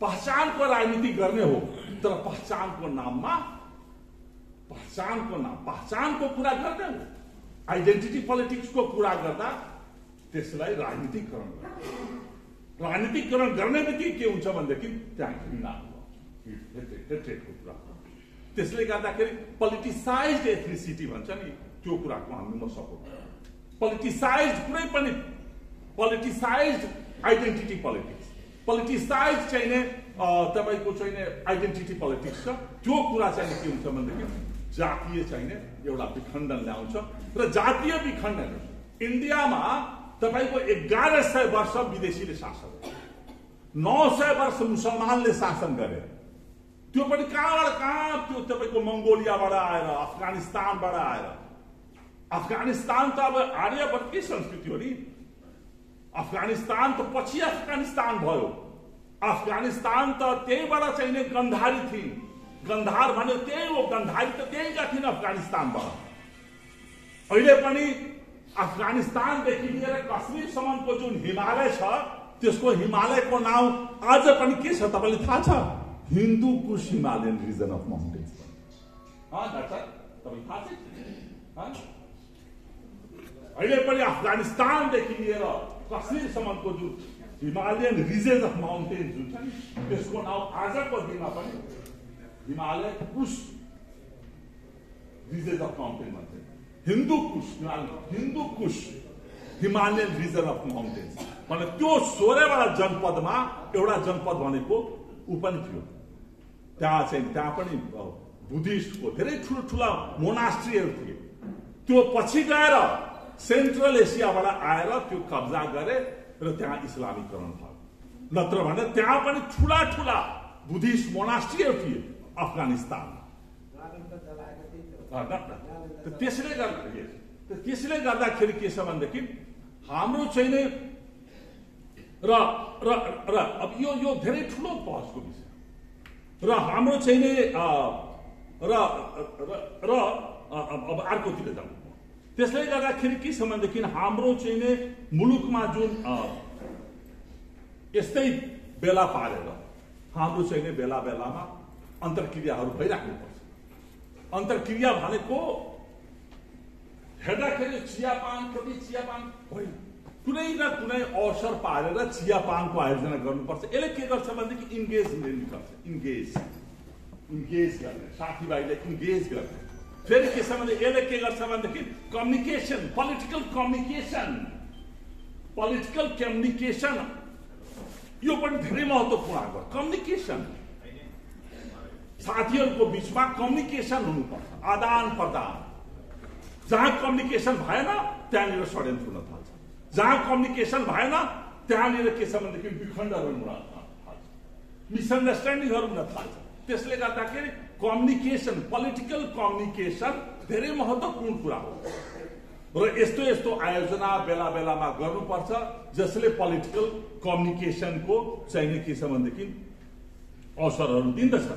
पहिचानको राजनीति गर्ने हो तर पहिचानको नाममा पहिचानको कुरा गर्ने हो। आइडेन्टिटी पोलिटिक्सको कुरा गर्दा त्यसलाई राजनीतिकरण गर्ने बित्तिकै के हुन्छ भनेदेखि त्यहाँ घृणा हेट्रेडको कुरा। त्यसले गर्दाखेरि पोलिटिसाइज्ड एथनिसिटी भन्छ नि, त्यो कुराको हामी म सपोर्ट गर्छु। पोलिटिसाइज्ड कुनै पनि पोलिटिसाइज्ड आइडेन्टिटी पोलिटिक्स, पोलिटिसाइज्ड चाहिने तपाईको चाहिने आइडेन्टिटी पोलिटिक्स छ। त्यो कुरा चाहिँ के हुन्छ भनेदेखि जातीय चाहिने एउटा विखण्डन ल्याउँछ र जातीय विखण्डन इन्डियामा तपाईको 1100 वर्ष विदेशीले शासन, 900 वर्ष मुसलमानले शासन गरे। त्यो पनि कहाँबाट कहाँ, त्यो तपाईको मंगोलियाबाट आएर, अफगानिस्तानबाट आएर। अफगानिस्तान त अब आर्यवर्तकै संस्कृति हो नि। अफगानिस्तान त पछि अफगानिस्तान भयो। अफगानिस्तान त त्यहीबाट चाहिने गन्धारी थिइन्। गन्धार भने त्यही हो, गन्धारी त त्यहीका थिइन् अफगानिस्तानबाट। अहिले पनि अफगानिस्तानदेखि लिएर कश्मीरसम्मको जुन हिमालय छ त्यसको हिमालयको नाम आज पनि के छ तपाईलाई थाहा छ? Hindu Kush Himalayan region of mountains. Doctor तपाईलाई थाहा छ? अहिले पनि अफगानिस्तानदेखि लिएर कश्मीरसम्मको जुन हिमालयन रिजन अफ माउन्टेन्स जुन छ नि त्यसको नाम आजको दिनमा पनि हिमालय कुश रिजन अफ माउन्टेन भन्छ। Hindu Kush Himalayan region of mountains भने त्यो 16 जनपदमा एउटा जनपद भनेको ऊ पनि थियो। त्यहाँ पनि बुद्धिस्टको धेरै ठुला मोनास्ट्रीहरू थिए। त्यो पछि गएर सेन्ट्रल एसियाबाट आएर त्यो कब्जा गरे र त्यहाँ इस्लामीकरण भयो। नत्र भने त्यहाँ पनि ठुला बुद्धिस्ट मोनास्ट्रीहरू थिए अफगानिस्तानमा। त्यसले गर्दाखेरि के छ भनेदेखि हाम्रो चाहिँ नै र अब यो धेरै ठुलो बहसको विषय र हाम्रो चाहिँ नै र अब अर्कोतिर जाउँ। त्यसले गर्दाखेरि के छ भनेदेखि हाम्रो चाहिँ नै मुलुकमा जुन यस्तै बेला पारेर हाम्रो चाहिँ नै बेला बेलामा अन्तर्क्रियाहरू भइराख्नुपर्छ। अन्तर्क्रिया भनेको हेर्दाखेरि चियापान होइन, कुनै न कुनै अवसर पारेर चियापानको आयोजना गर्नुपर्छ। यसले के गर्छ भनेदेखि इन्गेजमेन्ट गर्छ, इन्गेज गर्ने, साथीभाइले इन्गेज गर्ने। फेरि के छ भने यसले के गर्छ भनेदेखि कम्युनिकेसन, पोलिटिकल कम्युनिकेसन यो पनि धेरै महत्त्वपूर्ण हो। कम्युनिकेसन साथीहरूको बीचमा कम्युनिकेसन हुनुपर्छ, आदान प्रदान। जहाँ कम्युनिकेसन भएन त्यहाँनिर षड्यन्त्र हुन थाल्छ। जहाँ कम्युनिकेसन भएन त्यहाँनिर के छ भनेदेखि विखण्डनहरू हुन थाल्छ, मिसअन्डरस्ट्यान्डिङहरू हुन थाल्छ। त्यसले गर्दाखेरि कम्युनिकेसन, पोलिटिकल कम्युनिकेसन धेरै महत्त्वपूर्ण कुरा हो र यस्तो आयोजना बेला बेलामा गर्नुपर्छ जसले पोलिटिकल कम्युनिकेसनको चाहिने के छ भनेदेखि अवसरहरू दिन्दछ।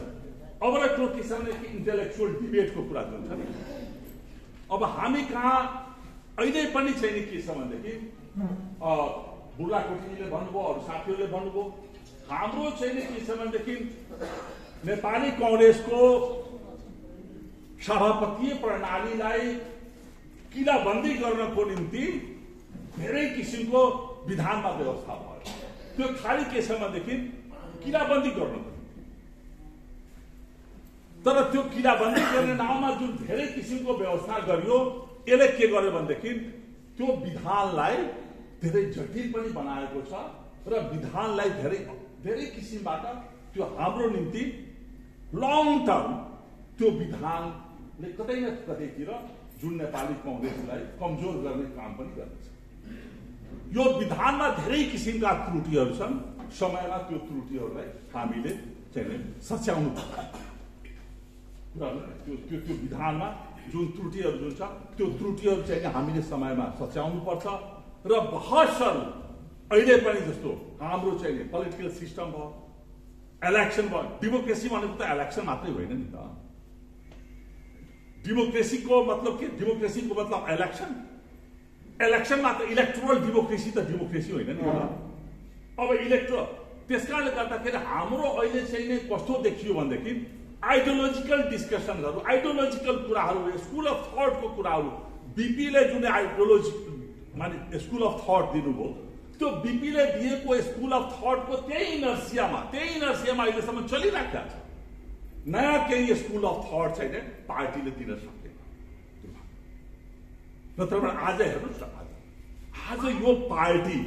अब अर्को के छ भनेदेखि इन्टेलेक्चुअल डिबेटको कुरा जुन छ नि, अब हामी कहाँ अहिले पनि छैन के छ भनेदेखि बुढाकोटीले भन्नुभयो, अरू साथीहरूले भन्नुभयो, हाम्रो चाहिँ के छ भनेदेखि नेपाली कांग्रेसको सभापतीय प्रणालीलाई किलाबन्दी गर्नको निम्ति धेरै किसिमको विधानमा व्यवस्था भयो। त्यो खाली के छ भनेदेखि किलाबन्दी गर्नको निम्ति तर त्यो किराबन्दी गर्ने नाउँमा जुन धेरै किसिमको व्यवस्था गरियो, यसले के गर्यो भनेदेखि त्यो विधानलाई धेरै जटिल पनि बनाएको छ र विधानलाई धेरै धेरै किसिमबाट त्यो हाम्रो निम्ति लङ टर्म त्यो विधानले कतै न कतैतिर जुन नेपाली कांग्रेसलाई कमजोर गर्ने काम पनि गर्दछ। यो विधानमा धेरै किसिमका त्रुटिहरू छन्, समयमा त्यो त्रुटिहरूलाई हामीले चाहिँ सच्याउनु पर्छ। त्यो विधानमा जुन त्रुटिहरू जुन छ त्यो त्रुटिहरू चाहिँ हामीले समयमा सच्याउनु पर्छ र बहसहरू अहिले पनि जस्तो हाम्रो चाहिँ पोलिटिकल सिस्टम भयो, इलेक्सन भयो। डेमोक्रेसी भनेको त इलेक्सन मात्रै होइन नि त। डेमोक्रेसीको मतलब के? डेमोक्रेसीको मतलब इलेक्सन, इलेक्सन मात्र। इलेक्टोरल डेमोक्रेसी त डेमोक्रेसी होइन नि त। अब इलेक्टोरल, त्यसकारणले गर्दाखेरि हाम्रो अहिले चाहिँ नै कस्तो देखियो भनेदेखि आइडियोलोजिकल डिस्कसनहरू, आइडियोलोजिकल कुराहरू, स्कुल अफ थटको कुराहरू, बीपीले जुन आइडियोलोजी माने स्कुल अफ थट दिनुभयो, त्यो बीपीले दिएको स्कुल अफ थटको त्यही इनर्सियामा अहिलेसम्म चलिरहेको छ। नयाँ केही स्कुल अफ थट छैन पार्टीले दिन सक्दैन। नत्र आज हेर्नुहोस् न, आज यो पार्टी,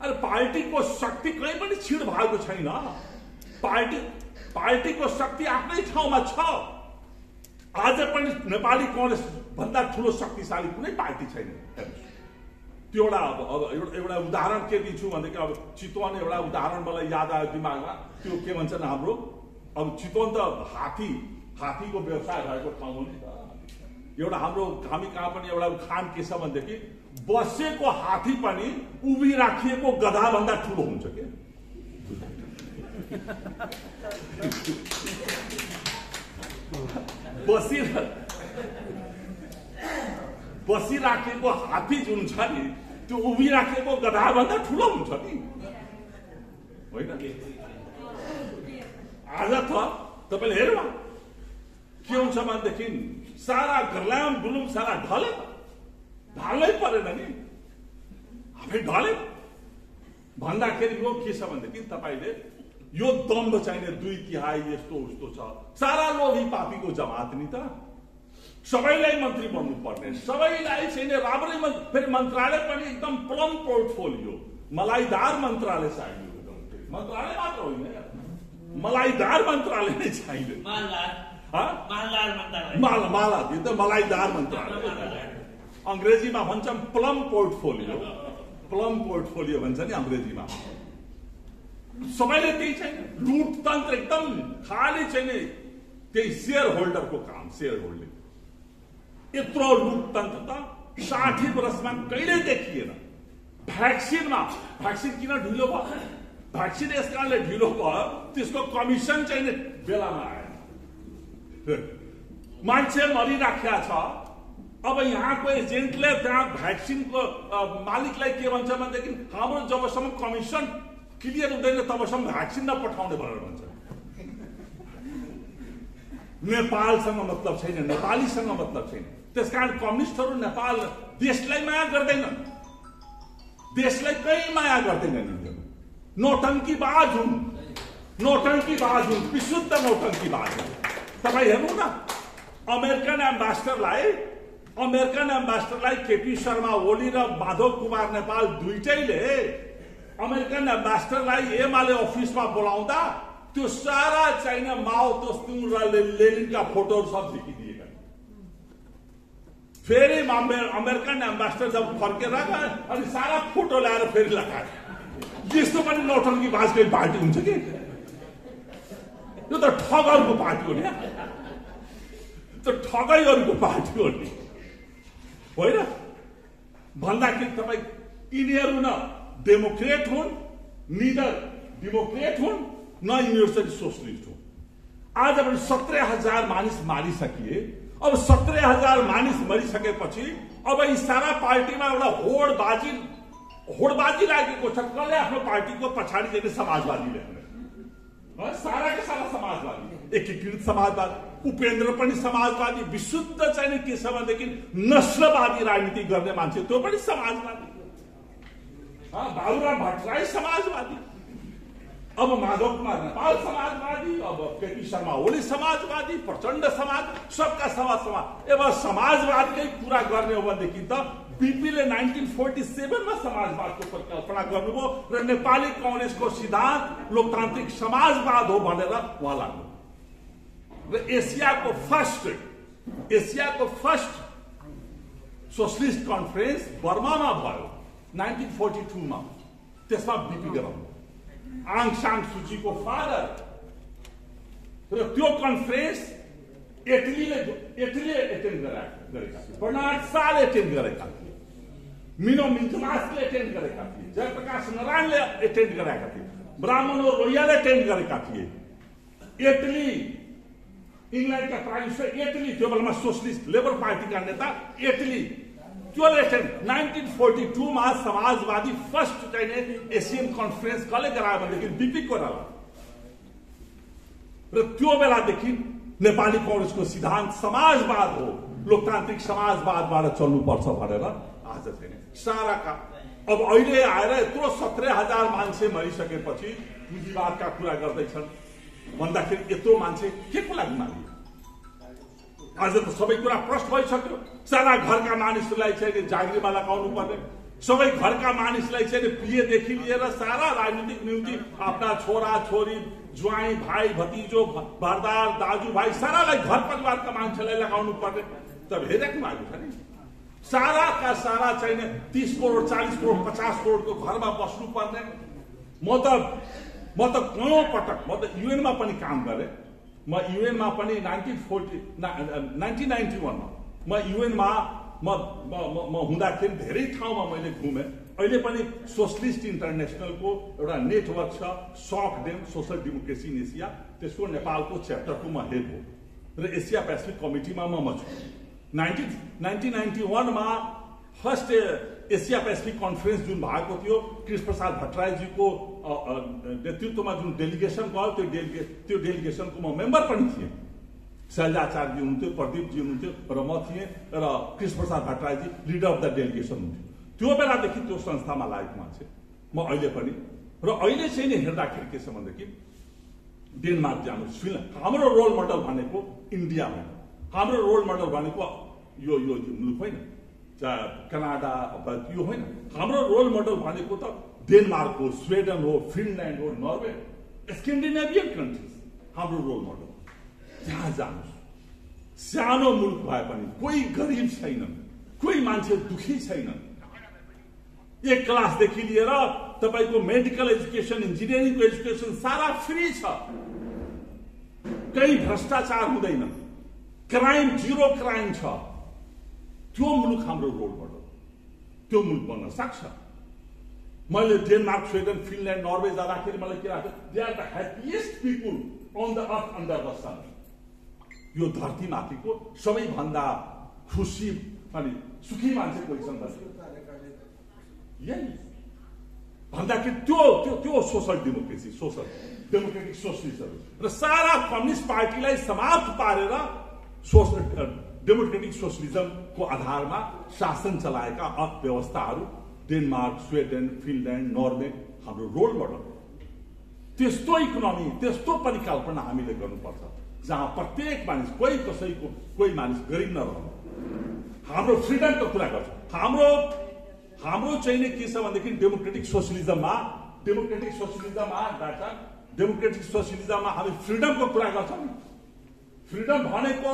अरे पार्टीको शक्ति कहीँ पनि छिड भएको छैन। पार्टीको शक्ति आफ्नै ठाउँमा छ। आज पनि नेपाली कांग्रेस भन्दा ठुलो शक्तिशाली कुनै पार्टी छैन। त्यो एउटा उदाहरण के दिन्छु भनेदेखि अब चितवन एउटा उदाहरण मलाई याद आयो दिमागमा। त्यो के भन्छन् हाम्रो, अब चितवन त हात्तीको व्यवसाय भएको ठाउँ हो नि त। एउटा हाम्रो हामी कहाँ पनि एउटा उखान के छ भनेदेखि बसेको हात्ती पनि उभि राखिएको गधा भन्दा ठुलो हुन्छ के। बसिराखेको हात्ती जुन छ नि त्यो उभिराखेको गधा भन्दा ठुलो हुन्छ नि, होइन? आज त तपाईँले हेर्नु के हुन्छ भनेदेखि सारा गर्लाम गुलुम सारा ढलै परेन नि, आफै ढले भन्दाखेरि यो के छ भनेदेखि तपाईँले यो दम्भ चाहिने 2/3 यस्तो उस्तो छ। सारा लोभी पापीको जमात नि त। सबैलाई मन्त्री बन्नु पर्ने, सबैलाई चाहिँ राम्रै फेरि मन्त्रालय पनि एकदम प्लम पोर्टफोलियो, मलाइदार मन्त्रालय चाहियो। मन्त्रालय मात्र होइन, मलाइदार मन्त्रालय नै चाहियो। माला त मलाइदार मन्त्रालय, अङ्ग्रेजीमा भन्छन् प्लम पोर्टफोलियो भन्छ नि अङ्ग्रेजीमा। सबैले त्यही छैन, लुटतन्त्र एकदम खाली छैन, त्यही सेयर होल्डरको काम, सेयर होल्डिङ। यत्रो लुटतन्त्र त 60 वर्षमा कहिल्यै देखिएन। भ्याक्सिन किन ढिलो भयो? भ्याक्सिन यस कारणले ढिलो भयो, त्यसको कमिसन चाहिँ बेलामा आएन। मान्छे मरिराखेका छ। अब यहाँको एजेन्टले त्यहाँ भ्याक्सिनको मालिकलाई के भन्छ भनेदेखि हाम्रो जबसम्म कमिसन क्लियर हुँदैन तबसम्म भ्याक्सिन नपठाउने भनेर भन्छ। नेपालसँग मतलब छैन, नेपालीसँग मतलब छैन। त्यसकारण कम्युनिस्टहरू नेपाल देशलाई माया गर्दैनन्, देशलाई कहीँ माया गर्दैनन्। नौटङ्कीबाज हुन्, विशुद्ध नौटङ्कीबाज हुन्। तपाईँ हेर्नु न, अमेरिकन एम्बेसडरलाई केपी शर्मा ओली र माधव कुमार नेपाल दुईटैले अमेरिकन एम्बेसडरलाई एमाले अफिसमा बोलाउँदा त्यो सारा चाहिने माओ तस्तुङ र लेनिनका फोटोहरू सब झिकिदिएका। फेरि अमेरिकन एम्बेसडर जब फर्केर गए अनि सारा फोटो ल्याएर फेरि लगाए। यस्तो पनि नौटङ्कीबाजको पार्टी हुन्छ कि? यो त ठगहरूको पार्टी हो नि, त्यो ठगैहरूको पार्टी हो नि, होइन? भन्दाखेरि तपाईँ यिनीहरू न डेमोक्रेट हुन्, निदर डेमोक्रेट हुन्, न यिनीहरू सोशलिस्ट हुन्। आज पनि 17,000 मानिस मारिसकिए। अब 17,000 मानिस मरिसकेपछि अब यी सारा पार्टीमा एउटा होडबाजी लागेको छ। कसले आफ्नो पार्टीको पछाडि चाहिँ समाजवादीले, साराका सारा समाजवादी, एकीकृत समाजवादी, उपेन्द्र पनि समाजवादी, विशुद्ध चाहिँ के छ भनेदेखि नस्लवादी राजनीति गर्ने मान्छे त्यो पनि समाजवादी, बाबुराम भट्टराई समाजवादी। अब माधव कुमार नेपाल समाजवादी, अब केपी शर्मा ओली समाजवादी, प्रचण्ड समाज, सबका समाज अब समाजवादकै कुरा गर्ने हो भनेदेखि त बीपीले 1947 मा समाजवादको परिकल्पना गर्नुभयो र नेपाली कांग्रेसको सिद्धान्त लोकतान्त्रिक समाजवाद हो भनेर उहाँ लाग्नु र एसियाको फर्स्ट सोशलिस्ट कन्फरेन्स बर्मामा भयो 1942 मा। त्यसमा बीपी गराउनु आङ सान सुचीको फादर र त्यो कन्फरेन्स इटलीले एटेन्ड गरेका थिए, बर्नार्ड शाले एटेन्ड गरेका थिए, मिनो मिन्चमासले एटेन्ड गरेका थिए, जयप्रकाश नारायणले एटेन्ड गरेका थिए, ब्राह्मणो रोयाले एटेन्ड गरेका थिए। इटली इंग्लैंडका प्राइम मिनिस्टर इटली त्यो बेलामा सोशलिस्ट लेबर पार्टीका नेता इटली त्यो 1942 मा समाजवादी फर्स्ट चाहिने एसियन कन्फरेन्स कसले गरायो भनेदेखि बीपी कोइराला र त्यो बेलादेखि नेपाली कांग्रेसको सिद्धान्त समाजवाद हो, लोकतान्त्रिक समाजवादबाट चल्नुपर्छ भनेर आज चाहिँ साराका अब अहिले आएर यत्रो 17,000 मान्छे मरिसकेपछि पुँजीवादका कुरा गर्दैछन् भन्दाखेरि यत्रो मान्छे के को लागि मारियो? आज त सबै कुरा प्रश्न भइसक्यो। सारा घरका मानिसहरूलाई चाहिँ जागिरमा लगाउनु पर्ने, सबै घरका मानिसलाई चाहिँ प्रियदेखि लिएर सारा राजनीतिक नियुक्ति आफ्ना छोरा छोरी ज्वाइँ भाइ भतिजो भरदार दाजुभाइ सारालाई घर परिवारका मान्छेलाई लगाउनु पर्ने त हेरेको भएको छ नि। सारा का सारा चाहिँ 30 करोड 40 करोड 50 करोडको घरमा बस्नु पर्ने। म त कयौं पटक म त युएनमा पनि काम गरेँ। म युएनमा पनि 1991 मा म युएनमा म हुँदाखेरि धेरै ठाउँमा मैले घुमेँ। अहिले पनि सोशलिस्ट इन्टरनेसनलको एउटा नेटवर्क छ, SOCDEM social democracy in Asia, त्यसको नेपालको च्याप्टरको म हेड हो र एसिया पेसिफिक कमिटीमा म छु। 1991 मा फर्स्ट एसिया पेसिफिक कन्फरेन्स जुन भएको थियो, कृष्ण प्रसाद भट्टराईजीको नेतृत्वमा जुन डेलिगेसन गयो त्यो डेलिगेसनको म मेम्बर पनि थिएँ। शैलजाचार्यजी हुनुहुन्थ्यो, प्रदीपजी हुनुहुन्थ्यो र म थिएँ र कृष्ण प्रसाद भट्टराईजी लिडर अफ द डेलिगेसन हुन्थ्यो। त्यो बेलादेखि त्यो संस्थामा लागेको मान्छे म अहिले पनि। र अहिले चाहिँ नि हेर्दाखेरि के छ भनेदेखि डेनमार्क जानु, हाम्रो रोल मोडल भनेको इन्डिया होइन, हाम्रो रोल मोडल भनेको यो मुलुक होइन, कनाडा यो होइन। हाम्रो रोल मोडल भनेको त डेनमार्क हो, स्विडेन हो, फिनल्यान्ड हो, नर्वे, स्क्यान्डिनेभियन कन्ट्रिज हाम्रो रोल मोडल। त्यहाँ जानुहोस्, सानो मुलुक भए पनि कोही गरिब छैनन्, कोही मान्छे दुखी छैनन्। एक क्लासदेखि लिएर तपाईको मेडिकल एजुकेसन, इन्जिनियरिङको एजुकेसन सारा फ्री छ, कहीँ भ्रष्टाचार हुँदैन, क्राइम जीरो क्राइम छ। त्यो मुलुक हाम्रो रोल मोडल, त्यो मुलुक बन्न सक्छ। मैले डेनमार्क, स्विडेन, फिनल्यान्ड, नर्वे जाँदाखेरि मलाई के लाग्छ, they are the happiest people on the earth under the sun. यो धरतीमाथिको सबैभन्दा खुसी अनि सुखी मान्छे कोही छन् यही भन्दाखेरि त्यो सोशल डेमोक्रेसी, सोशल डेमोक्रेटिक सोशलिस्टहरू र सारा कम्युनिस्ट पार्टीलाई समाप्त पारेर सोशल डेमोक्रेटिक सोशलिजमको आधारमा शासन चलाएका अर्थव्यवस्थाहरू डेनमार्क, स्विडेन, फिनल्यान्ड, नर्वे हाम्रो रोल मोडल। त्यस्तो इकोनोमी, त्यस्तो परिकल्पना हामीले गर्नुपर्छ जहाँ प्रत्येक मानिस, कोही मानिस गरिब नरहनु। हाम्रो फ्रिडमको कुरा गर्छ। हाम्रो चाहिँ नि के छ भनेदेखि डेमोक्रेटिक सोशलिजममा हामी फ्रिडमको कुरा गर्छौँ। फ्रिडम भनेको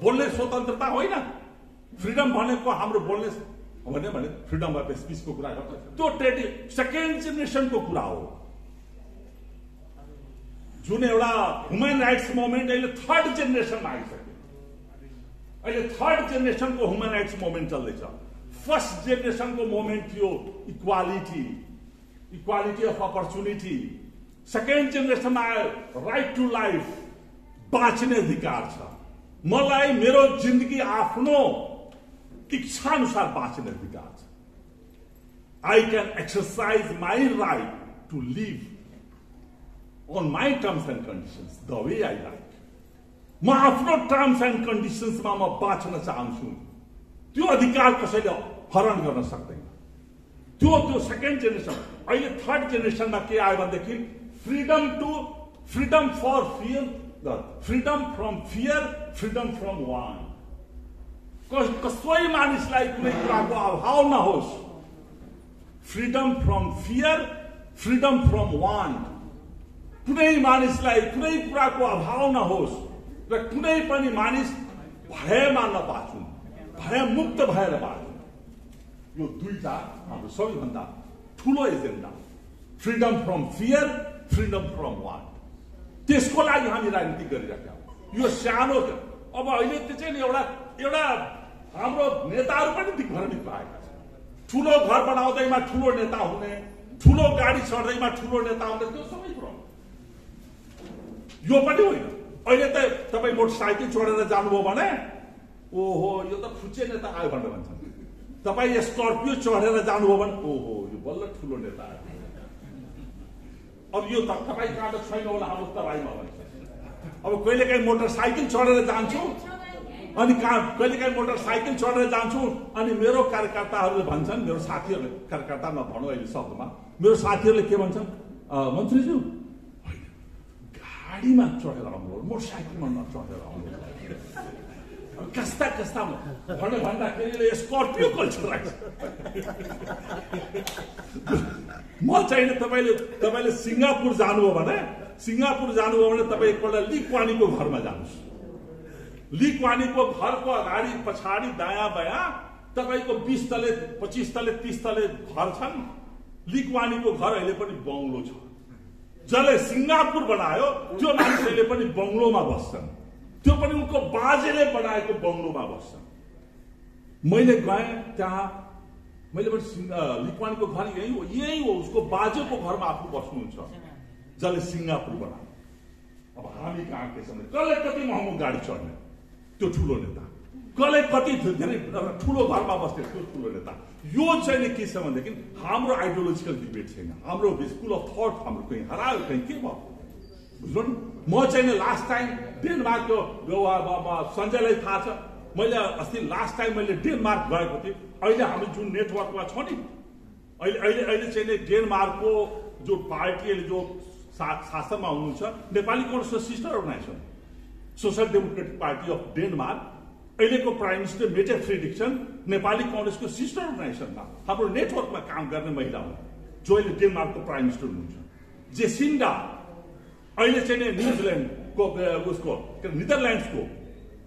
बोल्ने स्वतन्त्रता होइन, फ्रिडम भनेको हाम्रो बोल्ने भने फ्रिडम अफ स्पिचको कुरा गर्छ। त्यो सेकेन्ड जेनेरेसनको कुरा हो, जुन एउटा ह्युमन राइट्स मुभमेन्ट अहिले थर्ड जेनेरेसनमा आइसक्यो। अहिले थर्ड जेनेरेसनको ह्युमन राइट्स मुभमेन्ट चल्दैछ। फर्स्ट जेनेरेसनको मुभमेन्ट थियो इक्वालिटी अफ अपर्च्युनिटी। सेकेन्ड जेनेरेसनमा आयो राइट टु लाइफ, बाँच्ने अधिकार छ। मलाई मेरो जिन्दगी आफ्नो इच्छा अनुसार बाँच्ने अधिकार छ। I can exercise my right to live on my terms and conditions, the way I like. म आफ्नो टर्म्स एन्ड कन्डिसन्समा म बाँच्न चाहन्छु। त्यो अधिकार कसैले हरण गर्न सक्दैन। त्यो सेकेन्ड जेनेरेसन। अहिले थर्ड जेनेरेसनमा के आयो भनेदेखि freedom for fear, freedom from fear, freedom from want. कसै मानिसलाई कुनै कुराको अभाव नहोस्. Freedom from fear, freedom from want. कुनै मानिसलाई कुनै कुराको अभाव नहोस् र कुनै पनि मानिस भयमा नबाचुन्, भयमुक्त भएर बाँचुन्. यो दुईटा हाम्रो सबैभन्दा ठुलो agenda. Freedom from fear, freedom from want. त्यसको लागि हामी राजनीति गरिरहेका हौँ. यो सानो अब अहिले त्यो चाहिँ एउटा हाम्रो नेताहरू पनि दिग्भ्रमित भएका छन्. ठुलो घर बनाउँदैमा ठुलो नेता हुने, ठुलो गाडी चढ्दैमा ठुलो नेता हुने, त्यो सबै कुरो यो पनि होइन. अहिले त तपाईँ मोटरसाइकल चढेर जानुभयो भने ओहो यो त फुच्चे नेता आयो भनेर भन्छन्. तपाईँ स्कर्पियो चढेर जानुभयो भने ओहो यो बल्ल ठुलो नेता आयो. अब यो त तपाईँ कहाँ त छैन होला हाम्रो तराईमा भन्छ. अब कहिलेकाहीँ मोटरसाइकल चढेर जान्छु अनि कहिलेकाहीँ मोटरसाइकल चढेर जान्छु अनि मेरो कार्यकर्ताहरूले भन्छन्, मेरो साथीहरूले, कार्यकर्ता नभनौँ अहिले शब्दमा, मेरो साथीहरूले के भन्छन्, मन्त्रीज्यू गाडीमा चढेर आउनु, मोटरसाइकलमा नचढेर आउनु. कस्ता भन्दाखेरि स्कर्पियो कल्चर राख्छ. म चाहिँ तपाईँले सिङ्गापुर जानुभयो भने तपाईँ एकपल्ट ली कुवानीको घरमा जानुहोस्. ली कुवानीको घरको अगाडि पछाडि दायाँ बायाँ तपाईँको 20 तले 25 तले 30 तले घर छन्. ली कुवानीको घर अहिले पनि बङ्गलो छ. जसले सिङ्गापुर बनायो त्यो मान्छेले पनि बङ्गलोमा बस्छन्. त्यो पनि उनको बाजेले बनाएको बङ्गलोमा बस्छन्. मैले गएँ त्यहाँ, मैले पनि लिक्वानीको घर यही हो. उसको बाजेको घरमा आफू बस्नुहुन्छ जसले सिङ्गापुर बनायो. अब हामी कहाँ के छ भने कसले कति महँगो गाडी चढ्ने त्यो ठुलो नेता, कसले कति धेरै ठुलो घरमा बस्ने त्यो ठुलो नेता. यो चाहिँ नि के छ भनेदेखि हाम्रो आइडियोलोजिकल डिबेट छैन. हाम्रो स्कुल अफ थट हाम्रो कहीँ हरायो, कहीँ के भयो बुझ्नु नि. म चाहिँ नि लास्ट टाइम डेनमार्कको सञ्जयलाई थाहा छ, मैले अस्ति लास्ट टाइम मैले डेनमार्क गएको थिएँ. अहिले हामी जुन नेटवर्कमा छ नि, अहिले चाहिँ नि डेनमार्कको जो पार्टीले जो शासनमा हुनुहुन्छ, नेपाली कङ्ग्रेसको sister organization social democratic party of Denmark, अहिलेको prime minister Mette Frederiksen Nepali कङ्ग्रेसको सिस्टर अर्गनाइजेसनमा हाम्रो नेटवर्कमा काम गर्ने महिला हुन् जो अहिले डेनमार्कको प्राइम मिनिस्टर हुनुहुन्छ. जेसिन्डा अहिले चाहिँ न्युजिल्यान्डको उसको निदरल्यान्ड्सको,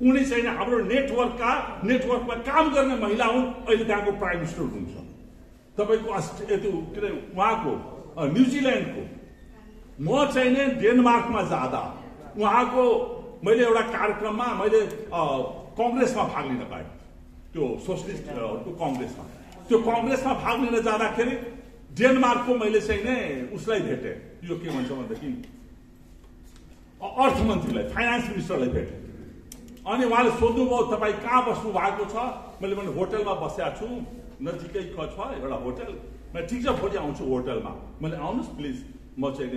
उनी चाहिँ हाम्रो नेटवर्कमा काम गर्ने महिला हुन्, अहिले त्यहाँको प्राइम मिनिस्टर हुनुहुन्छ. तपाईँको के अरे उहाँको न्युजिल्यान्डको. म चाहिँ नि डेनमार्कमा जाँदा उहाँको मैले एउटा कार्यक्रममा मैले कङ्ग्रेसमा भाग लिन पाएँ, त्यो सोसलिस्टको कङ्ग्रेसमा. त्यो कङ्ग्रेसमा भाग लिन जाँदाखेरि डेनमार्कको मैले चाहिँ नि उसलाई भेटेँ, यो के भन्छ भनेदेखि अर्थमन्त्रीलाई, फाइनान्स मिनिस्टरलाई भेटेँ. अनि उहाँले सोध्नुभयो तपाईँ कहाँ बस्नु भएको छ. मैले भने होटलमा बसेको छु, नजिकै छ एउटा होटल. मैले ठिक छ भोलि आउँछु होटलमा. मैले आउनुहोस् प्लिज, म चाहिँ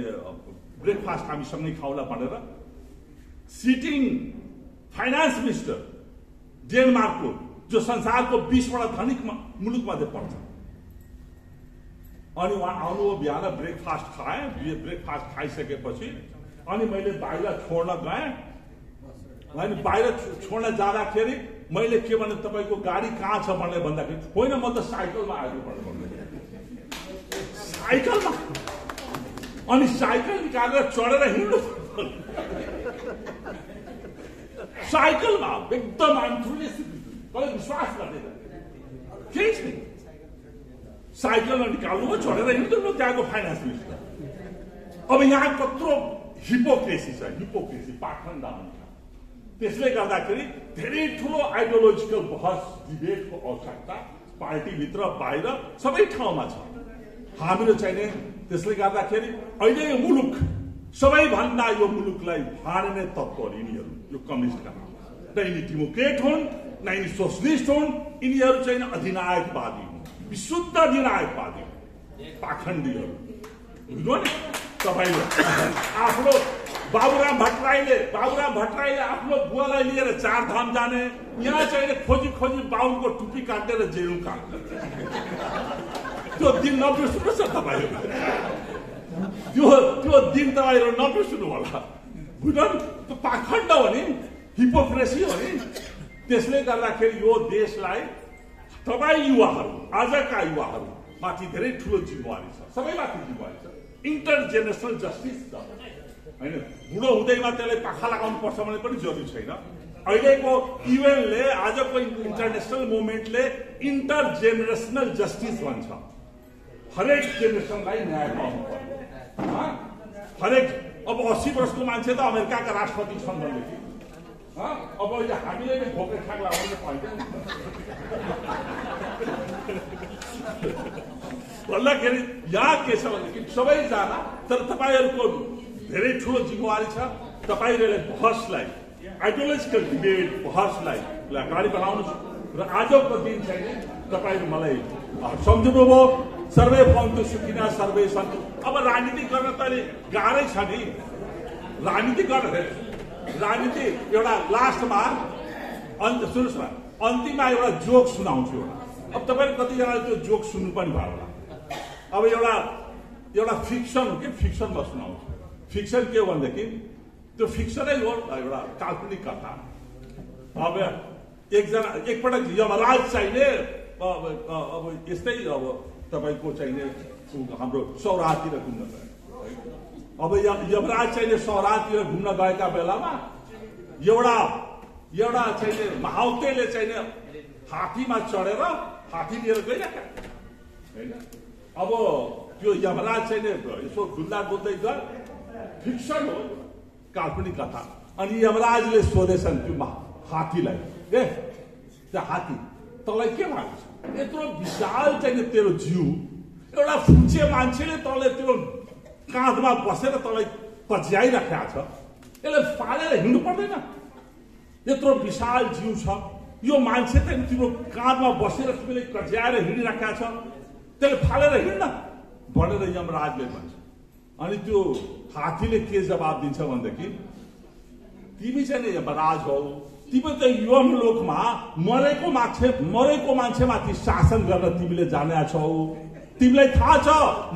ब्रेकफास्ट हामी सँगै खाउँला भनेर. सिटिङ फाइनान्स मिनिस्टर डेनमार्कको, जो संसारको 20वटा धनिक मुलुकमध्ये पर्छ. अनि उहाँ आउनुभयो, बिहान ब्रेकफास्ट खाएँ. ब्रेकफास्ट खाइसकेपछि अनि मैले बाहिर छोड्न गएँ. अनि बाहिर छोड्न जाँदाखेरि मैले के भने तपाईँको गाडी कहाँ छ भनेर भन्दाखेरि होइन म त साइकलमा आएको भनेर. साइकलमा? अनि साइकल निकालेर चढेर हिँड्नु. साइकलमा एकदम विश्वास गर्दैन, केही छैन. साइकलमा निकाल्नु चढेर हिँड्नु त्यहाँको फाइनान्स मिनिस्टर. अब यहाँ कत्रो हिपोक्रेसी छ, पाखण्ड हुन्छ. त्यसले गर्दाखेरि धेरै ठुलो आइडियोलोजिकल बहस डिबेटको आवश्यकता पार्टीभित्र बाहिर सबै ठाउँमा छ. हाम्रो चाहिँ नि त्यसले गर्दाखेरि अहिले यो मुलुक सबैभन्दा यो मुलुकलाई फाड्ने तत्त्वहरू यिनीहरू, यो कम्युनिस्टका, न यिनी डेमोक्रेट हुन् न यिनी सोसलिस्ट हुन्. यिनीहरू चाहिँ अधिनायकवादी हुन्, विशुद्ध अधिनायकवादी हुन्, पाखण्डीहरू. बुझ्नु नि तपाईँले. आफ्नो बाबुराम भट्टराईले आफ्नो बुवालाई लिएर 4 धाम जाने, यहाँ चाहिँ खोजी बाबुको टुपी काटेर जेल काट्ने. त्यो दिन नबिर्सुनुहोस् न तपाईँहरू. त्यो दिन तपाईँहरू नबिर्सनु होला। बुझ्नु, त्यो पाखण्ड हो नि, हिपोक्रेसी हो नि। त्यसले गर्दाखेरि यो देशलाई तपाईँ युवाहरू, आजका युवाहरू माथि धेरै ठुलो जिम्मेवारी छ, सबैमाथि जिम्मेवारी छ। इन्टरजेनेरेसनल जस्टिस छ होइन, बुढो हुँदैमा त्यसलाई पाखा लगाउनु पर्छ भने पनि जरुरी छैन। अहिलेको युएनले, आजको इन्टरनेसनल मुभमेन्टले इन्टरजेनेरेसनल जस्टिस भन्छ। हरेक जेनेरेसनलाई न्याय पाउनु पर्यो। हरेक, अब 80 वर्षको मान्छे त अमेरिकाका राष्ट्रपति छन् भनेदेखि अब हामीले पनि भोकै खाक लगाउनु पाइँदैन भन्दाखेरि यहाँ के छ भनेदेखि सबैजना, तर तपाईँहरूको धेरै ठुलो जिम्मेवारी छ। तपाईँहरूले बहसलाई, आइडियोलोजिकल डिबेट, बहसलाई अगाडि बढाउनुहोस्। र आजको दिन चाहिँ तपाईँहरू मलाई सम्झिनुभयो, सर्वे भवन्तु सुखिनः सर्वे सन्तु। अब राजनीति गर्न त अलि गाह्रै छ नि, राजनीति गर्न। राजनीति एउटा लास्टमा सुन्नुहोस् न, अन्तिममा एउटा जोक सुनाउँछु एउटा। अब तपाईँले कतिजनाले त्यो जोक सुन्नु पनि भयो होला। अब एउटा फिक्सन हो कि, फिक्सनमा सुनाउँछु। फिक्सन के हो भनेदेखि त्यो फिक्सनै हो, एउटा काल्पनिक कथा। अब एकपटक यमराज चाहिने अब यस्तै अब तपाईँको चाहिने हाम्रो सौरातिर घुम्न गयो। अब यमराज चाहिने सौरातिर घुम्न गएका बेलामा एउटा चाहिने माउतेले चाहिने हात्तीमा चढेर हात्ती लिएर गइरहेका होइन। अब त्यो यमराज चाहिने यसो घुम्दा घुम्दै गयो, फिक्सन हो, काल्पनिक कथा। अनि यमराजले सोधेछन् त्यो हात्तीलाई, ए त्यो हात्ती तँलाई के माग्छ? यत्रो विशाल चाहिने तेरो जिउ, एउटा फुच्चे मान्छेले तँलाई त्यो काँधमा बसेर तँलाई पच्याइराखेको छ, यसलाई फालेर हिँड्नु पर्दैन? यत्रो विशाल जिउ छ, यो मान्छे त तिम्रो काँधमा बसेर तिमीले कज्याएर हिँडिराखेको छ, त्यसले फालेर हिँड्न भनेर यमराजले भन्छ। अनि त्यो हात्तीले के जवाब दिन्छ भनेदेखि, तिमी चाहिँ यमराज हौ, तिमी त यमलोकमा मरेको मान्छेमाथि शासन गर्न तिमीले जानेका छौ। तिमीलाई थाहा छ,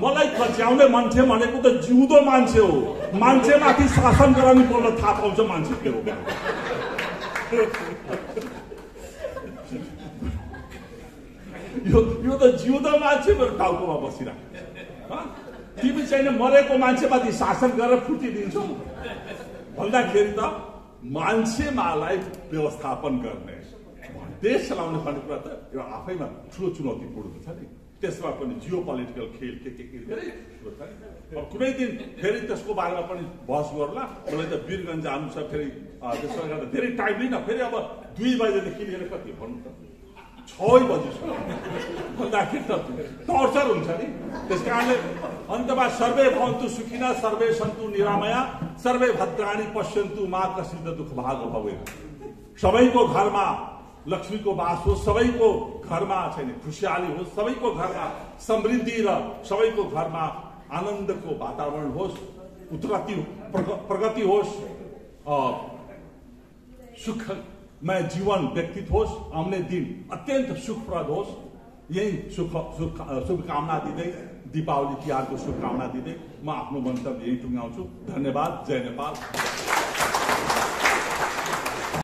मलाई कच्याउने मान्छे भनेको त जिउँदो मान्छे हो, मान्छेमाथि शासन गराउनु पर्ने थाहा पाउँछ मान्छे के हो। यो त जिउँदो मान्छे मेरो टाउकोमा बसिरहेको, तिमी चाहिँ मरेको मान्छेमाथि शासन गरेर फुर्ती दिन्छौ भन्दाखेरि त मान्छेमालाई व्यवस्थापन गर्ने, देश चलाउने भन्ने कुरा त यो आफैमा ठुलो चुनौतीपूर्ण छ नि। त्यसमा पनि जियो पोलिटिकल खेल के धेरै ठुलो छ। अब कुनै दिन फेरि त्यसको बारेमा पनि बहस गर्ला। मलाई त वीरगञ्ज जानु छ, फेरि त्यसो गर्दा धेरै टाइम लिन, फेरि अब 2 बजेदेखि लिएर कति भन्नु त 6 बजीसम्म भन्दाखेरि त टर्चर हुन्छ नि। त्यस कारणले अन्तमा सर्वे भवन्तु सुखिनः सर्वे सन्तु निरामया सर्वे भद्राणि पश्यन्तु मा कश्चित् दुःखभाग भवेत्। सबैको घरमा लक्ष्मीको वास होस्, सबैको घरमा छैन खुसियाली होस्, सबैको घरमा समृद्धि र सबैको घरमा आनन्दको वातावरण होस्, प्रगति होस्, सुखमय जीवन व्यतीत होस्, आउने दिन अत्यन्त सुखप्रद होस्। यही शुभकामना दिँदै, दीपावली तिहारको शुभकामना दिँदै म आफ्नो मन्तव्य यही टुङ्गाउँछु। धन्यवाद। जय नेपाल।